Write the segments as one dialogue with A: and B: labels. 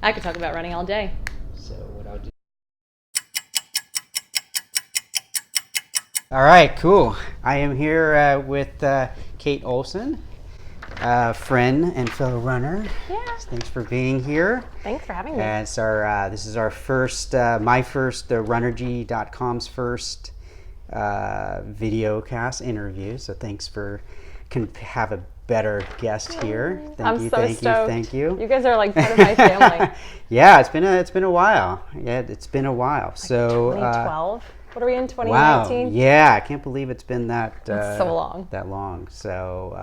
A: I could talk about running all day.
B: So what I'll do. All right, cool. I am here with Kate Olson, friend and fellow runner.
A: Yeah.
B: Thanks for being here.
A: Thanks for having me.
B: And it's our this is our first, my first, RUNNERGY.com's first video cast interview. So thanks for have a better guest here.
A: I'm so stoked.
B: Thank you.
A: You guys are like part of my family.
B: Yeah, it's been a while. Yeah, it's been a while. Like so
A: 2012. What are we in, 2019?
B: Wow. Yeah, I can't believe it's been that
A: so long.
B: That long. So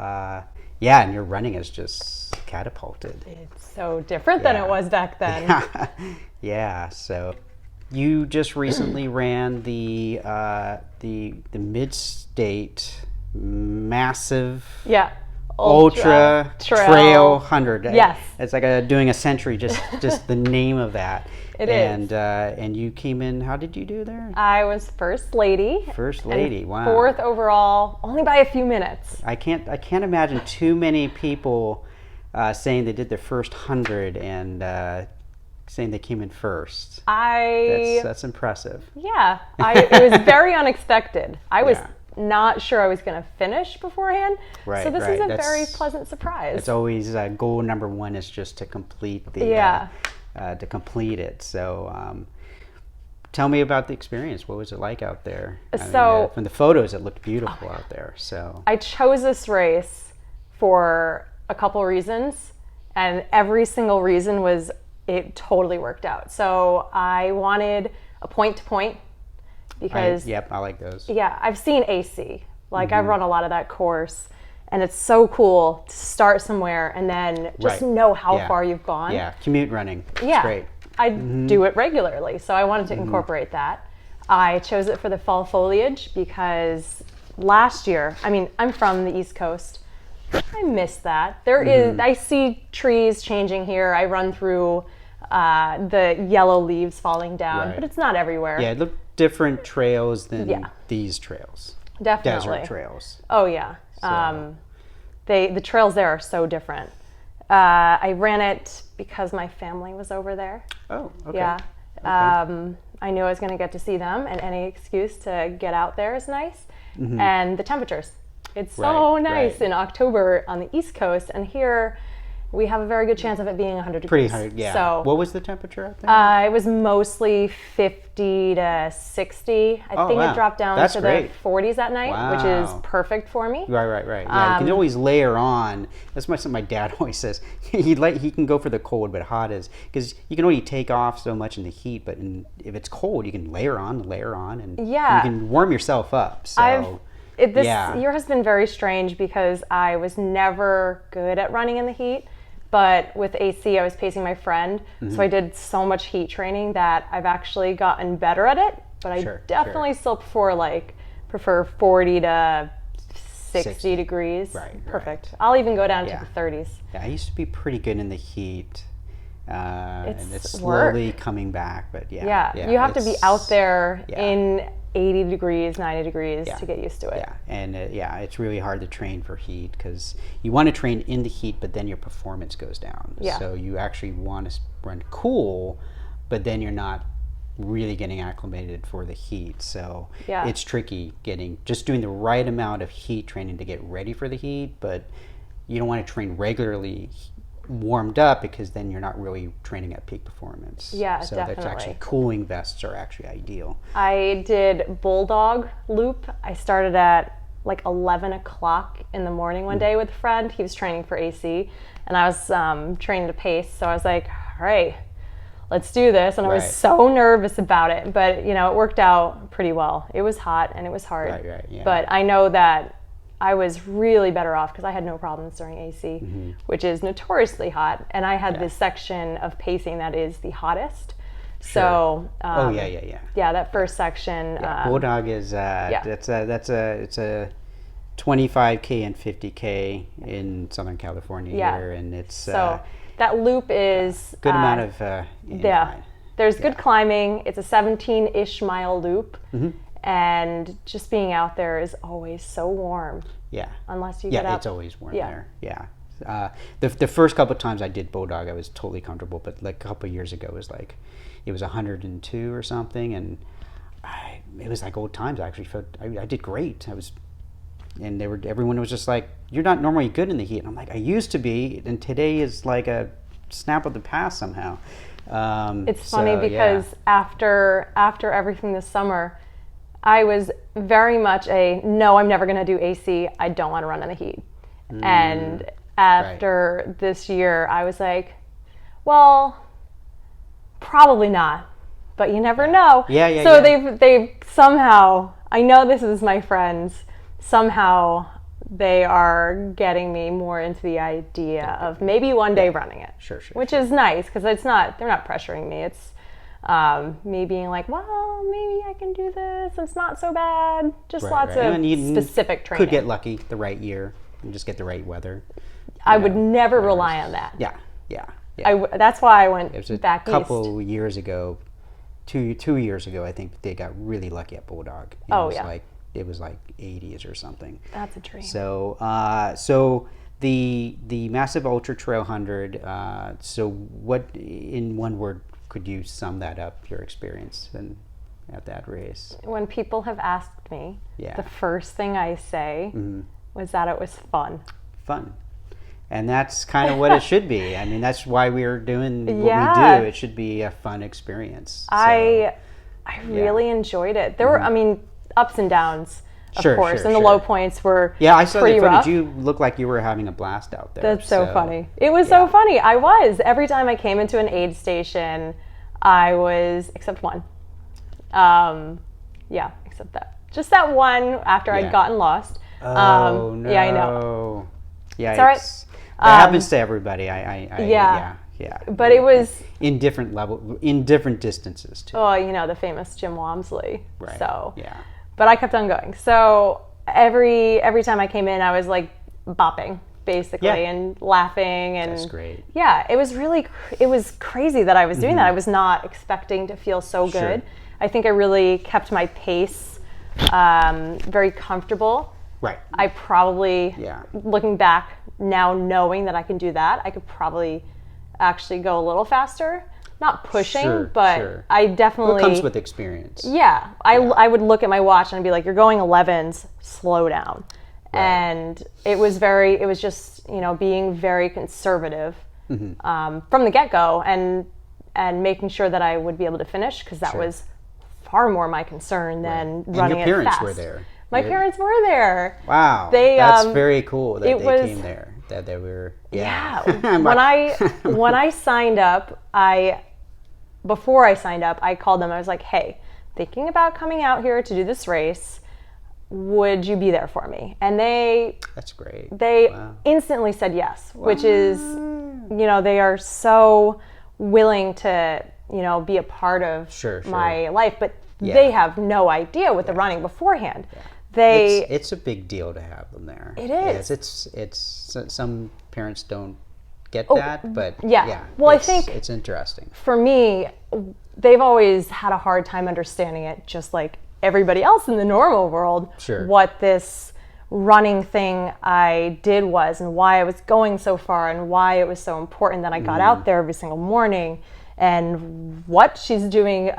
B: yeah, and your running is just catapulted.
A: It's so different than it was back then.
B: Yeah. So you just recently ran the mid-state massive ultra trail 100.
A: Yes.
B: It's like doing a century, just the name of that.
A: It
B: is. And you came in, how did you do there?
A: I was first lady.
B: First lady, wow.
A: Fourth overall, only by a few minutes.
B: I can't imagine too many people saying they did their first 100 and saying they came in first. That's impressive.
A: Yeah, it was very unexpected. I was not sure I was going to finish beforehand.
B: Right,
A: so this is a very pleasant surprise.
B: It's always goal number one is just to complete the to complete it. So tell me about the experience. What was it like out there? So from the photos, it looked beautiful out there. So
A: I chose this race for a couple reasons, and every single reason was it totally worked out. So I wanted a point-to-point because
B: I like those.
A: Yeah, I've seen AC. Like I've run a lot of that course, and it's so cool to start somewhere and then just know how far you've gone.
B: Yeah, commute running.
A: Yeah,
B: it's great.
A: I do it regularly, so I wanted to incorporate that. I chose it for the fall foliage because last year, I mean, I'm from the East Coast. I miss that. There is, I see trees changing here. I run through the yellow leaves falling down, but it's not everywhere.
B: Yeah, it looked different trails than these trails.
A: Definitely.
B: Desert trails.
A: Oh yeah. So. The trails there are so different. I ran it because my family was over there.
B: Oh, okay.
A: Yeah. Okay. I knew I was going to get to see them, and any excuse to get out there is nice. And the temperatures. It's so nice in October on the East Coast, and here we have a very good chance of it being 100 degrees.
B: Pretty high, yeah.
A: So,
B: what was the temperature out there?
A: It was mostly 50 to 60. I think it dropped down to the 40s at night, which is perfect for me.
B: Right. Yeah, you can always layer on. That's something my dad always says. He can go for the cold, but hot is because you can only take off so much in the heat. But if it's cold, you can layer on, and you can warm yourself up. So.
A: This year has been very strange because I was never good at running in the heat. But with AC, I was pacing my friend, so I did so much heat training that I've actually gotten better at it. But I definitely still prefer 40 to 60 degrees.
B: Right.
A: Perfect. I'll even go down to the 30s.
B: Yeah, I used to be pretty good in the heat. And it's slowly coming back, but you
A: have to be out there in 80 degrees, 90 degrees to get used to it.
B: Yeah, and it's really hard to train for heat because you want to train in the heat, but then your performance goes down.
A: Yeah.
B: So you actually want to run cool, but then you're not really getting acclimated for the heat. So it's tricky just doing the right amount of heat training to get ready for the heat, but you don't want to train regularly warmed up because then you're not really training at peak performance.
A: Yeah,
B: so
A: definitely.
B: that's actually cooling vests are actually ideal.
A: I did bulldog loop. I started at like 11 o'clock in the morning one day with a friend. He was training for AC and I was training to pace. So I was like, all right, let's do this. And I was so nervous about it, but it worked out pretty well. It was hot and it was hard.
B: Yeah.
A: But I know that I was really better off because I had no problems during AC, which is notoriously hot. And I had this section of pacing that is the hottest. So, yeah, that first section.
B: Bulldog is, it's a 25K and 50K in Southern California here. And it's,
A: so that loop is
B: good amount of incline.
A: There's good climbing. It's a 17-ish mile loop. And just being out there is always so warm.
B: Yeah.
A: Unless you get up.
B: It's always warm there. Yeah. The first couple of times I did Bulldog, I was totally comfortable. But like a couple of years ago, it was 102 or something, and it was like old times. I actually felt I did great. And everyone was just like, "You're not normally good in the heat." And I'm like, "I used to be, and today is like a snap of the past somehow."
A: It's funny because after everything this summer, I was very much no, I'm never going to do AC. I don't want to run in the heat. And after this year, I was like, well, probably not, but you never know. So they've somehow, I know this is my friends, somehow they are getting me more into the idea of maybe one day running it.
B: Sure.
A: Which is nice because they're not pressuring me. It's me being like, well, maybe I can do this. It's not so bad. Just lots of specific training.
B: Could get lucky the right year and just get the right weather.
A: I would never rely on that.
B: Yeah.
A: That's why I went back east.
B: A couple years ago, 2 years ago, I think they got really lucky at Bulldog. It was like 80s or something.
A: That's a dream.
B: So the Massive Ultra Trail 100. So what, in one word, could you sum that up? Your experience at that race? When
A: people have asked me, the first thing I say was that it was fun.
B: Fun. And that's kind of what it should be. I mean, that's why we're doing what we do. It should be a fun experience. So,
A: I really enjoyed it. There were, ups and downs, of course, and the low points were
B: I saw
A: pretty
B: the footage.
A: rough.
B: You look like you were having a blast out there.
A: That's so funny. It was so funny. I was. Every time I came into an aid station, I was, except one. Except that. Just that one after I'd gotten lost.
B: No.
A: Yeah, I know.
B: Yeah,
A: it's all right.
B: That happens to everybody.
A: But it was
B: in different distances too.
A: Oh, the famous Jim Walmsley.
B: Right.
A: So but I kept on going. So every time I came in, I was like bopping basically and laughing, and
B: that's great.
A: Yeah, it was crazy that I was doing that. I was not expecting to feel so good. I think I really kept my pace very comfortable.
B: Right.
A: I probably, looking back now, knowing that I can do that, I could probably actually go a little faster. Not pushing, but I definitely...
B: It comes with experience.
A: Yeah. I would look at my watch and I'd be like, you're going 11s, slow down. Right. And it was just, being very conservative from the get-go and making sure that I would be able to finish, because that was far more my concern than running it fast.
B: And your parents were there.
A: My parents were there.
B: Wow, that's very cool that they came there. That they were. Yeah.
A: When I signed up, before I signed up, I called them. I was like, "Hey, thinking about coming out here to do this race. Would you be there for me?" And
B: That's great.
A: They instantly said yes, which is, they are so willing to, be a part of my life, but they have no idea with the running beforehand.
B: It's a big deal to have them there.
A: It is.
B: It's some parents don't get that, but
A: well, I think
B: it's interesting.
A: For me, they've always had a hard time understanding it, just like everybody else in the normal world. What this running thing I did was, and why I was going so far, and why it was so important that I got out there every single morning, and what she's doing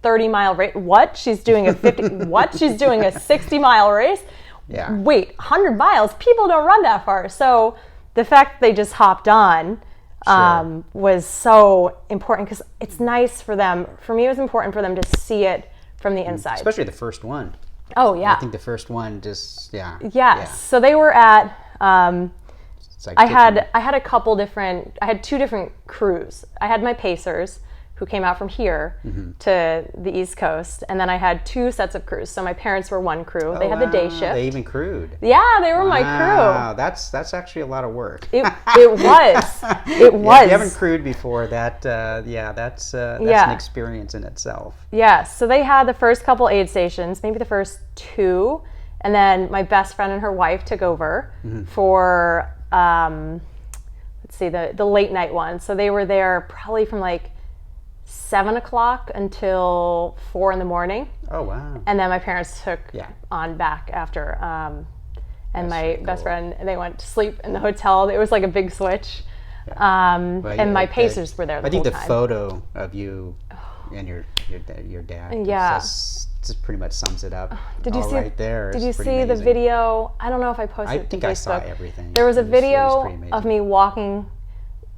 A: 30-mile race, what she's doing a 50, what she's doing a 60-mile race. Wait, 100 miles? People don't run that far. So the fact that they just hopped on was so important, because it's nice for them. For me, it was important for them to see it from the inside.
B: Especially the first one.
A: Oh, yeah.
B: I think the first one just,
A: Yes. So they were at, I had a couple different, I had 2 different crews. I had my pacers, who came out from here to the East Coast, and then I had 2 sets of crews. So my parents were one crew. They had the day shift.
B: They even crewed.
A: Yeah, they were my crew.
B: Wow, that's actually a lot of work.
A: It was. It was.
B: If you haven't crewed before, that's an experience in itself.
A: Yeah. So they had the first couple aid stations, maybe the first 2, and then my best friend and her wife took over for the late night one. So they were there probably from like 7 o'clock until 4 in the morning.
B: Oh, wow.
A: And then my parents took on back after. and my best friend, they went to sleep in the hotel. It was like a big switch. Yeah. And my pacers were there the whole time.
B: I think the photo of you and your dad just pretty much sums it up.
A: Did you see
B: right there?
A: Did you see the video? I don't know if I posted it to Facebook.
B: I saw everything.
A: There was a video of me walking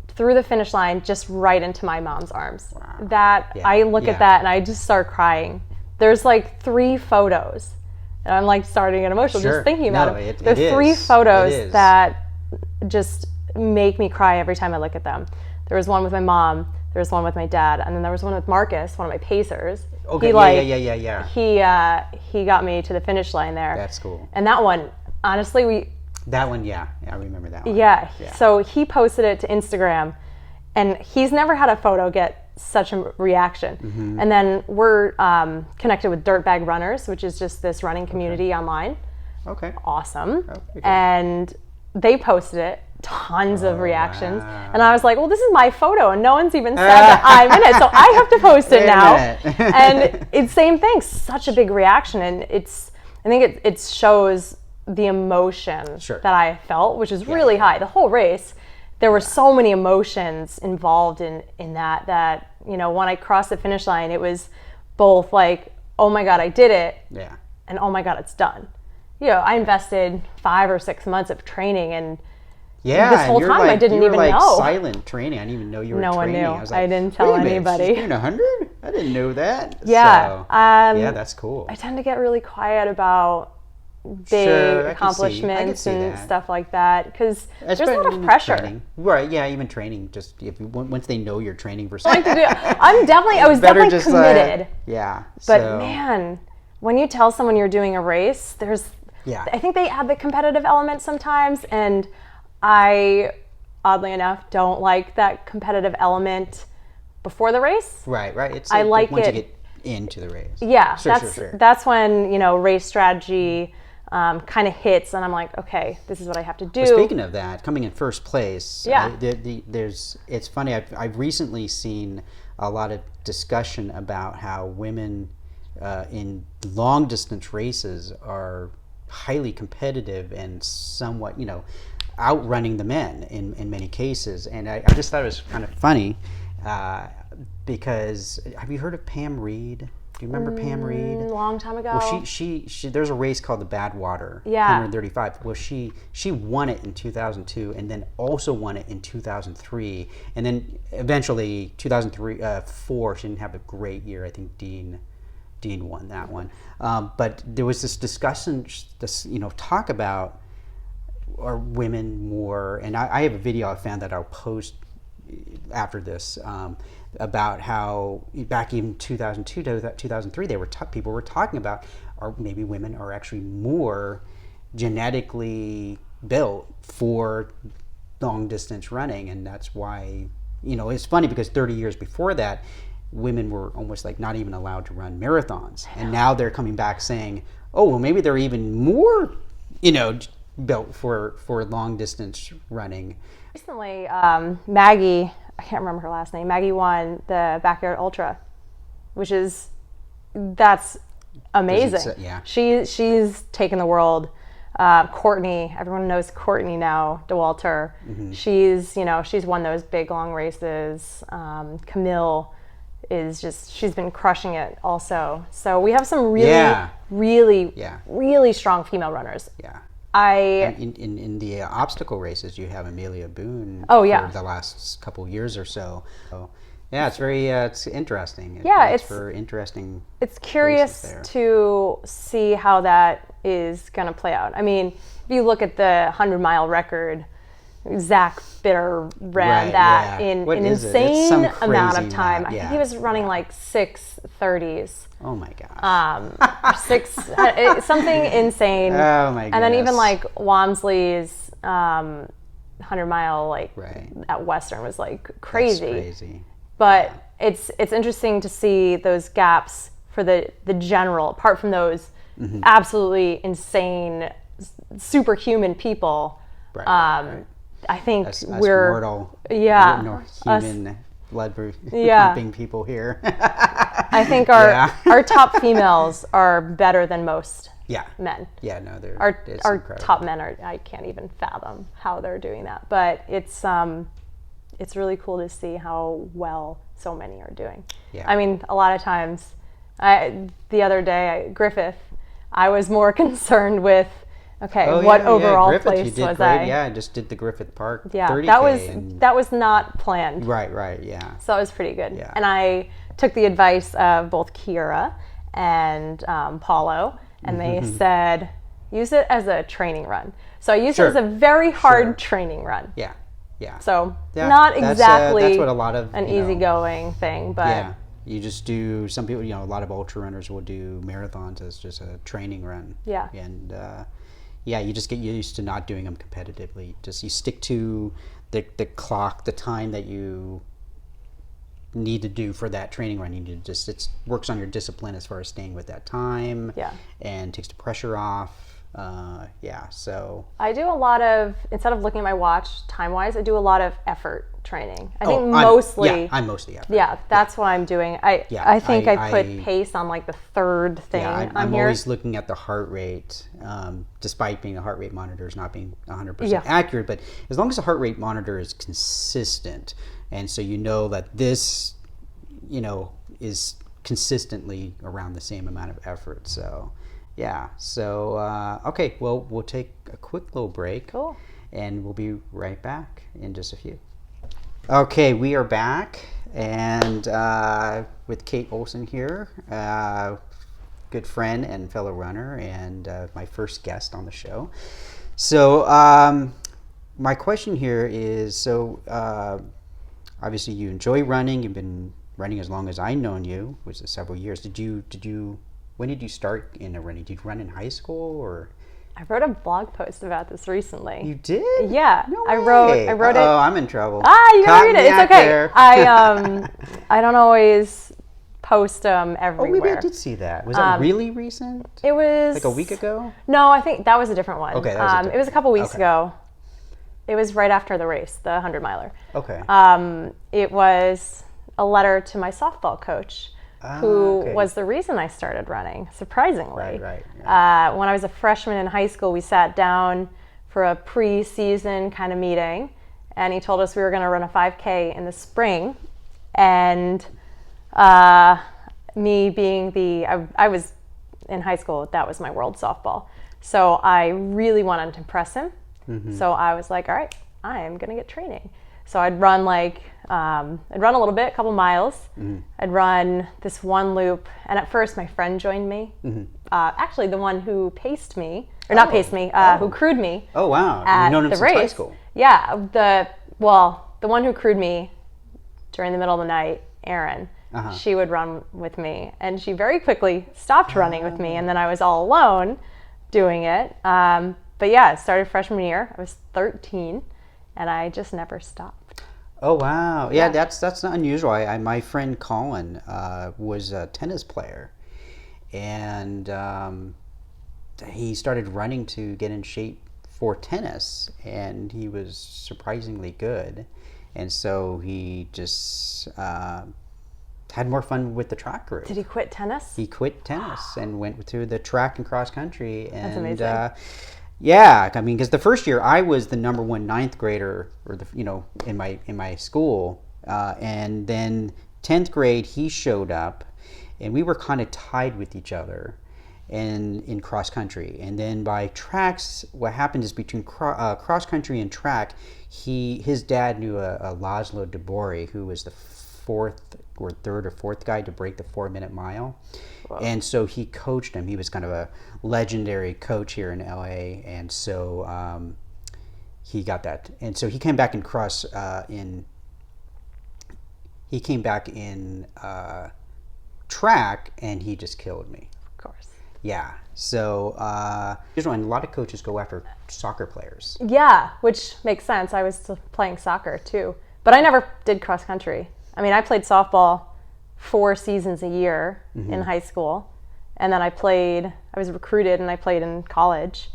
A: through the finish line just right into my mom's arms. Wow. I look at that and I just start crying. There's like 3 photos. And I'm like starting to get emotional just thinking about it. There's 3 photos that just make me cry every time I look at them. There was one with my mom, there was one with my dad, and then there was one with Marcus, one of my pacers.
B: Okay,
A: He got me to the finish line there.
B: That's cool.
A: And that one, honestly,
B: That one, yeah, I remember that one.
A: Yeah, so he posted it to Instagram, and he's never had a photo get such a reaction. Mm-hmm. And then we're connected with Dirtbag Runners, which is just this running community online.
B: Okay.
A: Awesome. Okay. And they posted it, tons of reactions. Wow. And I was like, well, this is my photo, and no one's even said that I'm in it, so I have to post it now. And it's same thing, such a big reaction, and I think it shows the emotion that I felt, which is really high. The whole race, there were so many emotions involved in that, you know, when I crossed the finish line, it was both like, oh my God, I did it. Yeah. And oh my God, it's done. You know, I invested 5 or 6 months of training, and this whole time I didn't even know.
B: Silent training. I didn't even know you were training.
A: No one knew.
B: I was like,
A: I didn't tell anybody.
B: She's doing 100? I didn't know that.
A: Yeah.
B: So, yeah, that's cool.
A: I tend to get really quiet about big accomplishments and stuff like that, because there's a lot of pressure.
B: Training. Right? Yeah, even training. Just once they know you're training for something.
A: I was definitely committed.
B: Yeah.
A: But man, when you tell someone you're doing a race, I think they add the competitive element sometimes, and I, oddly enough, don't like that competitive element before the race.
B: Right. It's
A: I like
B: once
A: it
B: you get into the race.
A: Yeah, that's when, you know, race strategy kind of hits, and I'm like, okay, this is what I have to do.
B: Well, speaking of that, coming in first place, it's funny. I've recently seen a lot of discussion about how women in long distance races are highly competitive and somewhat, you know, outrunning the men in many cases. And I just thought it was kind of funny because have you heard of Pam Reed? Do you remember Pam Reed?
A: A long time ago.
B: Well, she there's a race called the Badwater, 135. Well, she won it in 2002, and then also won it in 2003, and then eventually 2004. She didn't have a great year. I think Dean won that one. But there was this discussion, talk about are women more, and I have a video I found that I'll post after this. About how back in 2002 to 2003, people were talking about, or maybe women are actually more genetically built for long distance running, and that's why, you know, it's funny because 30 years before that, women were almost like not even allowed to run marathons, and now they're coming back saying, oh, well, maybe they're even more, you know, built for long distance running.
A: Recently, Maggie, I can't remember her last name. Maggie won the Backyard Ultra, that's amazing. She's taken the world. Courtney, everyone knows Courtney now, DeWalter. Mm-hmm. She's won those big long races. Camille she's been crushing it also. So we have some really strong female runners.
B: Yeah. In the obstacle races, you have Amelia Boone for the last couple of years or so. So, yeah, it's very it's interesting. It's for interesting.
A: It's curious to see how that is going to play out. I mean, if you look at the 100-mile record, Zach Bitter ran that in an insane amount of time. I think he was running like 6:30s.
B: Oh my gosh.
A: Something insane.
B: Oh my goodness.
A: And then even like Walmsley's 100-mile at Western was like crazy.
B: That's crazy.
A: But it's interesting to see those gaps for the general, apart from those absolutely insane, superhuman people.
B: Right.
A: I think
B: us mortal, human blood pumping people here.
A: I think our top females are better than most men.
B: Yeah, no, they're
A: our top men are, I can't even fathom how they're doing that. But it's really cool to see how well so many are doing. Yeah. I mean, a lot of times, the other day, Griffith, I was more concerned with, what overall
B: Griffith,
A: place
B: you did
A: was
B: great.
A: I?
B: Yeah, I just did the Griffith Park
A: 30K. That was not planned.
B: Right, yeah.
A: So it was pretty good.
B: Yeah.
A: And I took the advice of both Kira and Paulo, and they said, use it as a training run. So I used it as a very hard training run.
B: Yeah.
A: So not exactly
B: that's what a lot of
A: an easygoing thing, but
B: you just do. Some people, a lot of ultra runners will do marathons as just a training run.
A: Yeah.
B: And you just get used to not doing them competitively. Just you stick to the clock, the time that you need to do for that training run. You need to just it works on your discipline as far as staying with that time.
A: Yeah.
B: And takes the pressure off. So
A: I do a lot of, instead of looking at my watch time-wise, I do a lot of effort training. I'm mostly effort. Yeah, that's what I'm doing. I think I put pace on like the third thing
B: I'm always looking at the heart rate, despite being a heart rate monitor is not being 100% accurate, but as long as the heart rate monitor is consistent, and so that this, is consistently around the same amount of effort, so... Yeah. So, okay. Well, we'll take a quick little break.
A: Cool.
B: And we'll be right back in just a few. Okay, we are back, and with Kate Olson here, good friend and fellow runner, and my first guest on the show. So, my question here is: obviously, you enjoy running. You've been running as long as I've known you, which is several years. Did you? When did you start in running? Did you run in high school or?
A: I wrote a blog post about this recently.
B: You did?
A: Yeah.
B: No way.
A: I wrote it.
B: Oh, I'm in trouble.
A: You can read it. It's okay. I don't always post them everywhere.
B: Oh, maybe I did see that. Was that really recent?
A: It was
B: like a week ago?
A: No, I think that was a different one.
B: Okay,
A: it was a couple weeks ago. It was right after the race, the 100-miler.
B: Okay.
A: It was a letter to my softball coach, who was the reason I started running, surprisingly.
B: Right.
A: Yeah. When I was a freshman in high school, we sat down for a pre-season kind of meeting, and he told us we were going to run a 5K in the spring. And me being I was in high school, that was my world softball. So I really wanted to impress him. Mm-hmm. So I was like, all right, I am going to get training. So I'd run a little bit, a couple miles. Mm-hmm. I'd run this one loop, and at first my friend joined me. Mm-hmm. Actually, the one who paced me, or not paced me, who crewed me.
B: Oh wow! You've known him since high school.
A: Yeah, the one who crewed me during the middle of the night, Erin. She would run with me, and she very quickly stopped running with me, and then I was all alone doing it. But yeah, it started freshman year. I was 13. And I just never stopped.
B: Oh wow! Yeah, that's not unusual. My friend Colin was a tennis player, and he started running to get in shape for tennis, and he was surprisingly good, and so he just had more fun with the track group.
A: Did he quit tennis?
B: He quit tennis and went to the track and cross country. And,
A: that's amazing.
B: Yeah, I mean, because the first year I was the number one ninth grader, or in my school, and then 10th grade he showed up, and we were kind of tied with each other, and in cross country. And then by tracks, what happened is between cross country and track, his dad knew a Laszlo Debori, who was the third or fourth guy to break the 4-minute mile. Wow. And so he coached him. He was kind of a legendary coach here in LA, and so he got that. And so he came back in track, and he just killed me.
A: Of course.
B: Yeah. So and a lot of coaches go after soccer players.
A: Yeah, which makes sense. I was still playing soccer too, but I never did cross country. I mean, I played softball 4 seasons a year in high school, and then I was recruited and I played in college,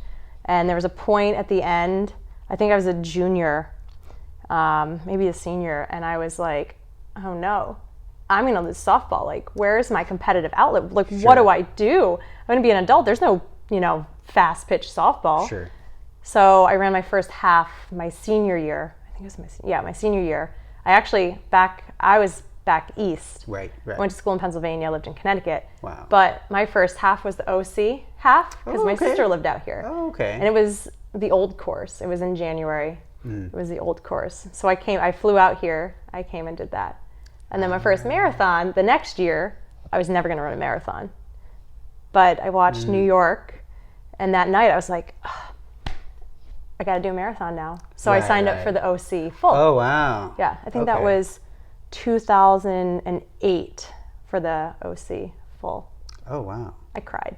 A: and there was a point at the end, I think I was a junior, maybe a senior, and I was like, oh no, I'm going to lose softball. Like, where's my competitive outlet? Like, what do I do? I'm going to be an adult. There's no, fast pitch softball.
B: Sure.
A: So I ran my first half my senior year. I think it was my senior year. I was back east.
B: Right.
A: I went to school in Pennsylvania, lived in Connecticut.
B: Wow.
A: But my first half was the OC half because my sister lived out here.
B: Oh, okay.
A: And it was the old course. It was in January. It was the old course. So I flew out here. I came and did that. And then my first marathon, the next year, I was never going to run a marathon. But I watched New York, and that night I was like, I got to do a marathon now. So I signed up for the OC full.
B: Oh, wow.
A: Yeah, I think that was 2008 for the OC full.
B: Oh, wow.
A: I cried.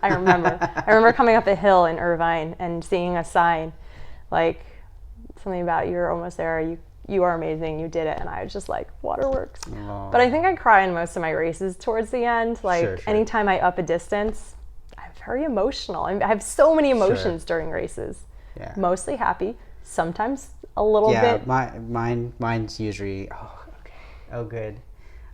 A: I remember coming up a hill in Irvine and seeing a sign like something about you're almost there, you are amazing, you did it, and I was just like, waterworks.
B: Aww.
A: But I think I cry in most of my races towards the end. Like
B: Sure.
A: anytime I up a distance, I'm very emotional. I have so many emotions during races.
B: Yeah.
A: Mostly happy, sometimes a little bit.
B: Mine's usually oh good.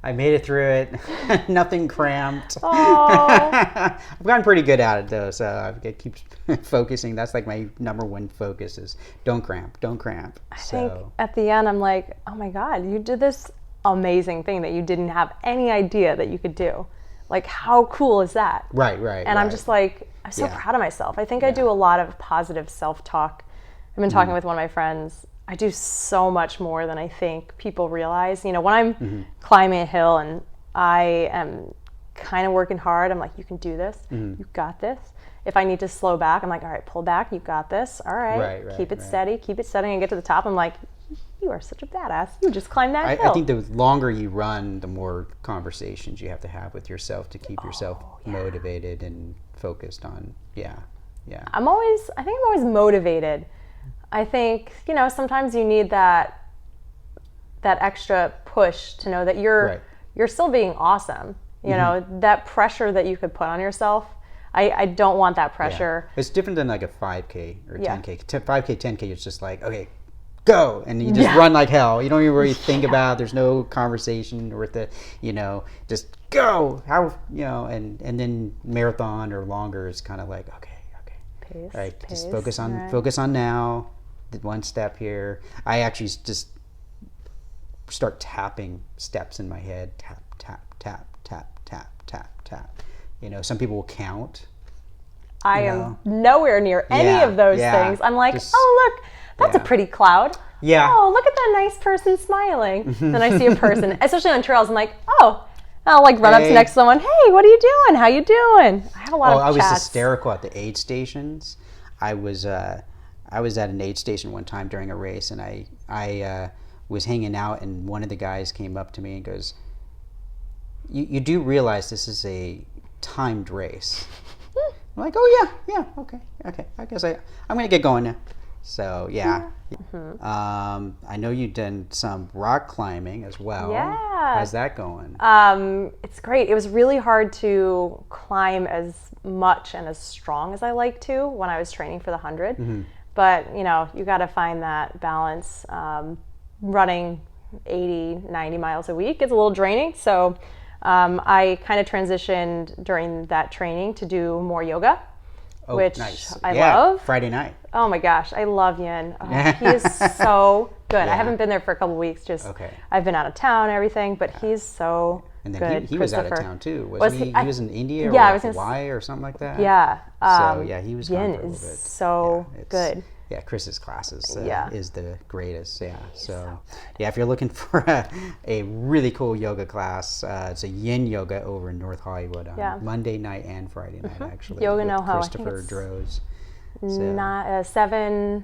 B: I made it through it. Nothing cramped. I've gotten pretty good at it though, so I keep focusing. That's like my number one focus is don't cramp.
A: I think at the end I'm like, oh my God, you did this amazing thing that you didn't have any idea that you could do. Like, how cool is that?
B: Right.
A: And I'm just like, I'm so proud of myself. I think I do a lot of positive self-talk. I've been talking with one of my friends. I do so much more than I think people realize. When I'm climbing a hill and I am kind of working hard, I'm like, you can do this. You got this. If I need to slow back, I'm like, all right, pull back. You got this. All right. Keep it steady. Keep it steady. And get to the top. I'm like, you are such a badass. You just climbed that hill.
B: I think the longer you run, the more conversations you have to have with yourself to keep yourself motivated and focused on. Yeah. I think I'm always motivated.
A: I think, sometimes you need that extra push to know that you're still being awesome. You know, that pressure that you could put on yourself. I don't want that pressure.
B: Yeah. It's different than like a 5K or 10K. 5K, 10K, it's just like, okay, go. And you just run like hell. You don't even really think about it. There's no conversation or just go. And then marathon or longer is kind of like, okay.
A: Pace,
B: right. Just focus on now. One step here. I actually just start tapping steps in my head. Tap, tap, tap, tap, tap, tap, tap. Some people will count.
A: I am nowhere near any of those things. I'm like, oh, look, that's a pretty cloud.
B: Yeah.
A: Oh, look at that nice person smiling. Then I see a person, especially on trails, I'm like, oh. I'll run up to next to someone. Hey, what are you doing? How you doing? I have a lot of chats.
B: I was hysterical at the aid stations. I was at an aid station one time during a race, and I was hanging out, and one of the guys came up to me and goes, "You do realize this is a timed race?" I'm like, "Oh yeah, okay. I guess I'm gonna get going now." So yeah. I know you've done some rock climbing as well.
A: Yeah.
B: How's that going?
A: It's great. It was really hard to climb as much and as strong as I like to when I was training for the 100. But, you got to find that balance. Running 80, 90 miles a week is a little draining. So I kind of transitioned during that training to do more yoga. Which
B: nice.
A: I love.
B: Friday night.
A: Oh my gosh, I love Yin. Oh, he is so good. I haven't been there for a couple of weeks. I've been out of town and everything, but he's so
B: and then
A: good.
B: He was out of town too, wasn't he? He was in India or Hawaii or something like that.
A: Yeah.
B: He was gone
A: Yin
B: for a little
A: is
B: bit.
A: so good.
B: Yeah, Chris's classes is the greatest. Yeah, so if you're looking for a really cool yoga class, it's a Yin yoga over in North Hollywood on Monday night and Friday night actually.
A: Yoga No-Ho.
B: Christopher Droz.
A: Not 7:15,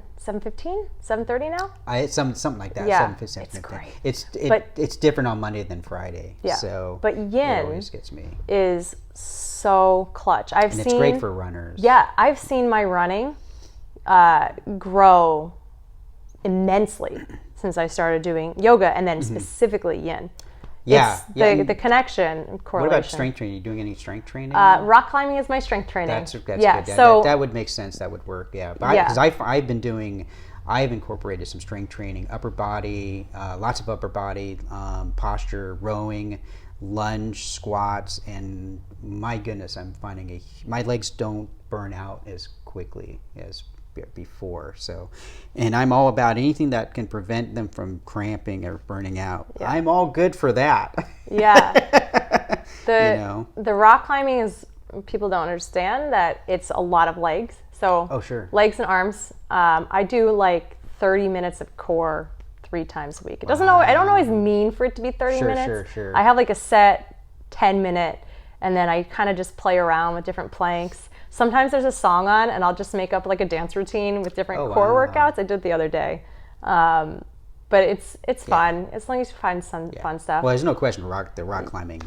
A: 7:30 now.
B: It's something like that.
A: Yeah,
B: 7:15.
A: it's great.
B: It's different on Monday than Friday.
A: Yeah,
B: so
A: but Yin
B: always gets me.
A: Is so clutch.
B: It's great for runners.
A: Yeah, I've seen my running grow immensely since I started doing yoga and then specifically Yin.
B: Yeah,
A: the connection correlation.
B: What about strength training? Are you doing any strength training?
A: Rock climbing is my strength training.
B: That's good. Yeah, so that would make sense. That would work. Yeah, but because I've been doing I've incorporated some strength training, upper body, lots of upper body, posture, rowing, lunge, squats, and my goodness, I'm finding my legs don't burn out as quickly as before. So, and I'm all about anything that can prevent them from cramping or burning out. Yeah. I'm all good for that.
A: Yeah. The rock climbing is, people don't understand that it's a lot of legs. So legs and arms. I do like 30 minutes of core 3 times a week. It doesn't I don't always mean for it to be 30 minutes. Sure. I have like a set 10-minute, and then I kind of just play around with different planks. Sometimes there's a song on, and I'll just make up like a dance routine with different core workouts. I did it the other day. But it's fun as long as you find some fun stuff.
B: Well, there's no question the rock climbing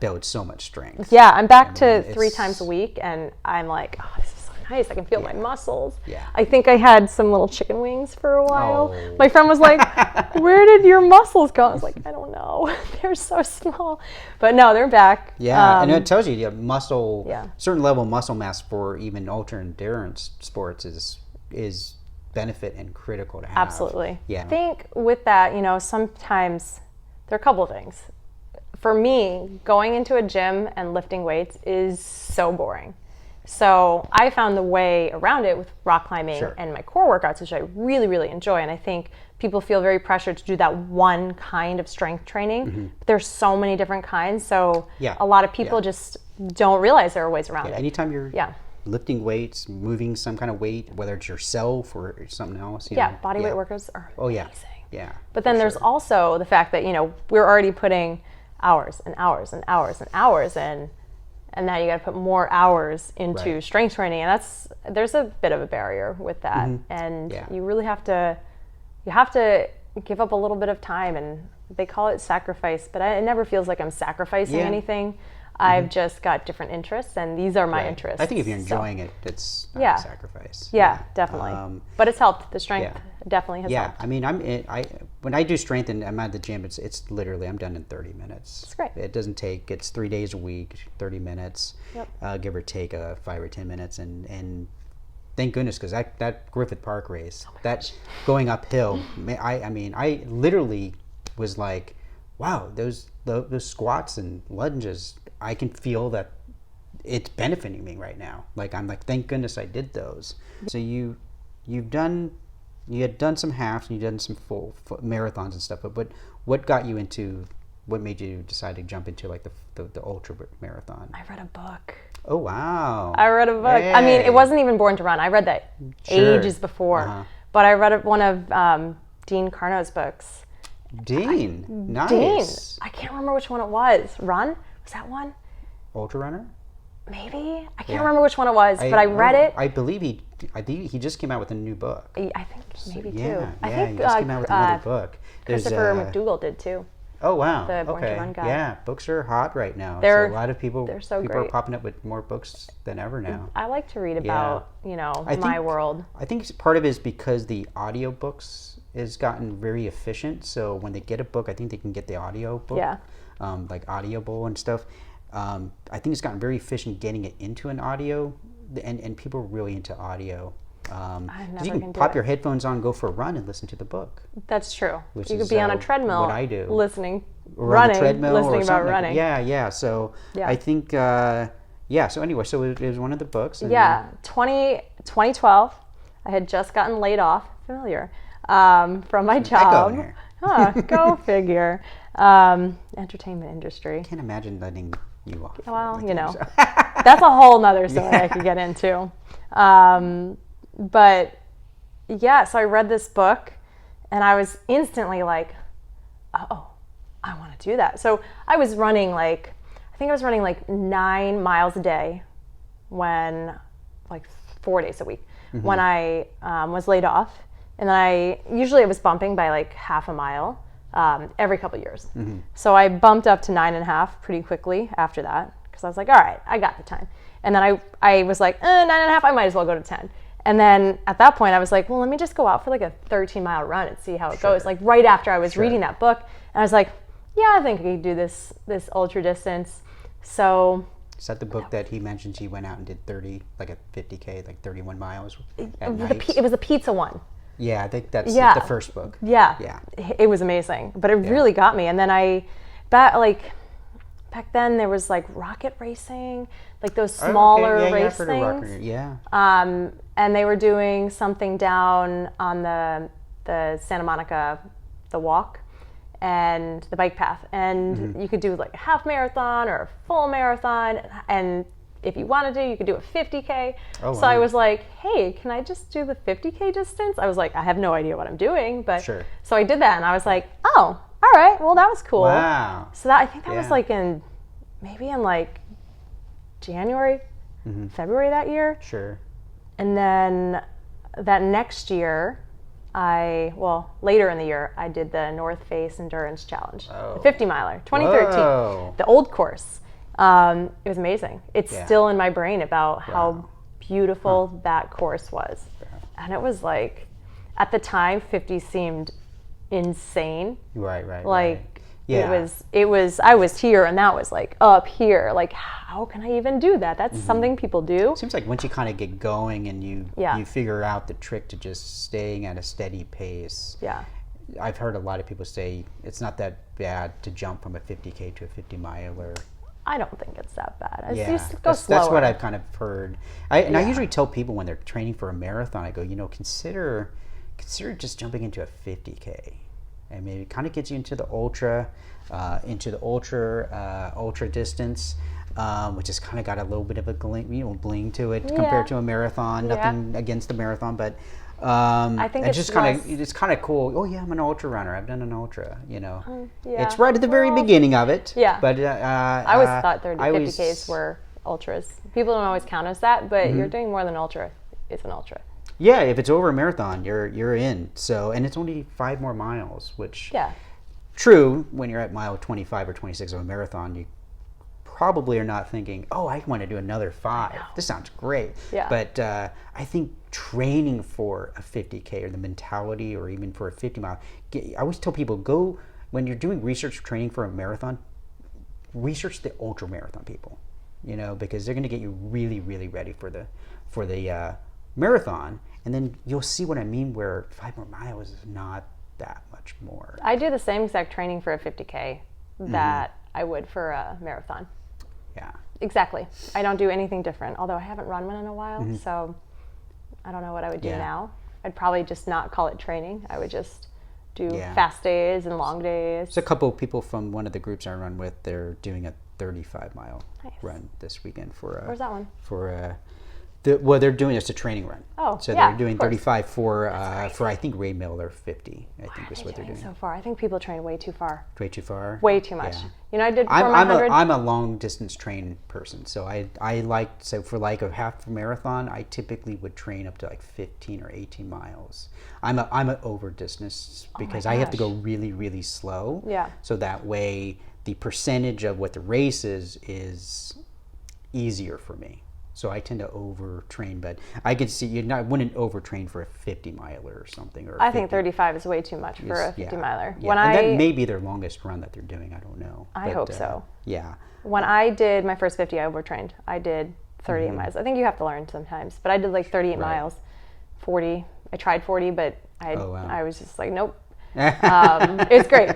B: builds so much strength.
A: Yeah, I'm back to 3 times a week, and I'm like, oh, this is so nice. I can feel my muscles. Yeah. I think I had some little chicken wings for a while. Oh. My friend was like, where did your muscles go? I was like, I don't know. They're so small. But no, they're back.
B: Yeah, and it tells you certain level of muscle mass for even ultra endurance sports is benefit and critical to have.
A: Absolutely. Yeah. I think with that, sometimes there are a couple of things. For me, going into a gym and lifting weights is so boring. So I found the way around it with rock climbing and my core workouts, which I really, really enjoy. And I think people feel very pressured to do that one kind of strength training. Mm-hmm. But there's so many different kinds. So a lot of people just don't realize there are ways around it.
B: Anytime you're lifting weights, moving some kind of weight, whether it's yourself or something else.
A: Body weight workouts are amazing.
B: Yeah.
A: But then there's also the fact that, we're already putting hours and hours and hours and hours in, and now you got to put more hours into strength training, and there's a bit of a barrier with that. Mm-hmm. And you really have to give up a little bit of time, and they call it sacrifice, but it never feels like I'm sacrificing anything. I've just got different interests, and these are my interests.
B: I think if you're enjoying it, it's not a sacrifice.
A: Yeah, definitely. But it's helped. The strength definitely has helped.
B: I mean, when I do strength and I'm at the gym, it's literally, I'm done in 30 minutes.
A: It's great.
B: It doesn't take, it's 3 days a week, 30 minutes, give or take 5 or 10 minutes. And thank goodness, because that Griffith Park race, going uphill, I literally was like, wow, those squats and lunges, I can feel that it's benefiting me right now. Like, I'm like, thank goodness I did those. So you had done some halves and you've done some full marathons and stuff, but what made you decide to jump into like the ultra marathon?
A: I read a book.
B: Oh, wow.
A: I read a book. Hey. I mean, it wasn't even Born to Run. I read that ages before, but I read one of Dean Carno's books.
B: Nice.
A: Dean. I can't remember which one it was. Run? Was that one?
B: Ultra Runner?
A: Maybe. I can't remember which one it was, but I read it.
B: I believe he just came out with a new book.
A: I think maybe too.
B: Yeah, I think he just came out with another book.
A: Christopher McDougall did too.
B: Oh, wow.
A: The Born to Run guy.
B: Yeah, books are hot right now. So a lot of people are popping up with more books than ever now.
A: I like to read about, my world.
B: I think part of it is because the audiobooks has gotten very efficient. So when they get a book, I think they can get the audio book, like Audible and stuff. I think it's gotten very efficient getting it into an audio, and people are really into audio. You can pop your headphones on, go for a run, and listen to the book.
A: That's true. You could be on a treadmill.
B: What I do.
A: Listening,
B: running, listening
A: about running.
B: Yeah. So I think, So anyway, so it was one of the books.
A: 2012. I had just gotten laid off. Familiar. From my job.
B: Here.
A: Go figure. Entertainment industry.
B: I can't imagine letting you off.
A: Well, that's a whole nother story I could get into. But so I read this book and I was instantly like, oh, I want to do that. So I was running I think I was running 9 miles a day 4 days a week when I was laid off. And then I was bumping by half a mile every couple of years. Mm-hmm. So I bumped up to 9.5 pretty quickly after that because I was like, all right, I got the time. And then I was like, 9.5, I might as well go to 10. And then at that point I was like, well, let me just go out for a 13-mile run and see how it goes. Right after I was reading that book, and I was like, yeah, I think I could do this ultra distance. So
B: is that the book that he mentioned he went out and did 30, a 50K, 31 miles at night?
A: It was a pizza one.
B: Yeah, I think that's the first book.
A: Yeah.
B: Yeah.
A: It was amazing, but it really got me. And then back then there was like rocket racing, like those smaller race things.
B: Yeah.
A: And they were doing something down on the Santa Monica, the walk and the bike path. And you could do like a half marathon or a full marathon. And if you wanted to, you could do a 50K. Oh, so wow. I was like, hey, can I just do the 50K distance? I was like, I have no idea what I'm doing. But
B: sure.
A: So I did that, and I was like, oh, all right, well, that was cool.
B: Wow.
A: So I think that was like maybe in like January, February that year.
B: Sure.
A: And then that next year, later in the year, I did the North Face Endurance Challenge, the 50 miler, 2013,
B: Whoa.
A: The old course. It was amazing. It's still in my brain about how beautiful that course was. And it was like, at the time, 50 seemed insane.
B: Right.
A: Like, it was, I was here and that was like up here. Like, how can I even do that? That's something people do.
B: It seems like once you kind of get going and you figure out the trick to just staying at a steady pace.
A: Yeah.
B: I've heard a lot of people say it's not that bad to jump from a 50K to a 50 miler.
A: I don't think it's that bad.
B: That's what I've kind of heard. I usually tell people when they're training for a marathon, I go, consider just jumping into a 50K, and maybe it kind of gets you into the ultra distance, which has kind of got a little bit of a bling to it compared to a marathon. Nothing against the marathon, but.
A: I think it's
B: kind of cool. Oh yeah, I'm an ultra runner. I've done an ultra. It's right at the very beginning of it.
A: Yeah.
B: But
A: I always thought 50Ks were ultras. People don't always count as that, but you're doing more than ultra. It's an ultra.
B: Yeah, if it's over a marathon, you're in. So, and it's only 5 more miles, which true when you're at mile 25 or 26 of a marathon, you probably are not thinking, oh, I want to do another 5. This sounds great.
A: Yeah.
B: But I think training for a 50K or the mentality or even for a 50 mile, I always tell people, when you're doing research training for a marathon, research the ultra marathon people, because they're going to get you really, really ready for the marathon. And then you'll see what I mean, where 5 more miles is not that much more.
A: I do the same exact training for a 50K that I would for a marathon.
B: Yeah.
A: Exactly. I don't do anything different, although I haven't run one in a while, so I don't know what I would do now. I'd probably just not call it training. I would just do fast days and long days.
B: There's a couple of people from one of the groups I run with. They're doing a 35-mile run this weekend for
A: Where's that one?
B: They're doing it's a training run.
A: Oh,
B: so they're doing 35 for I think Ray Miller 50. I think is what they're doing
A: so far. I think people train way too far.
B: Way too far.
A: Way too much.
B: Yeah.
A: I did for my 100.
B: I'm a long distance train person, so for like a half marathon, I typically would train up to like 15 or 18 miles. I'm an over distance because I have to go really, really slow.
A: Yeah.
B: So that way, the percentage of what the race is easier for me. So I tend to overtrain, but I could see I wouldn't overtrain for a 50 miler or something.
A: I think 35 is way too much for a 50 miler.
B: Yeah. And that may be their longest run that they're doing. I don't know.
A: I hope so.
B: Yeah.
A: When I did my first 50, I overtrained. I did 38 miles. I think you have to learn sometimes, but I did like 38 miles, 40. I tried 40, but I was just like, nope. It was great.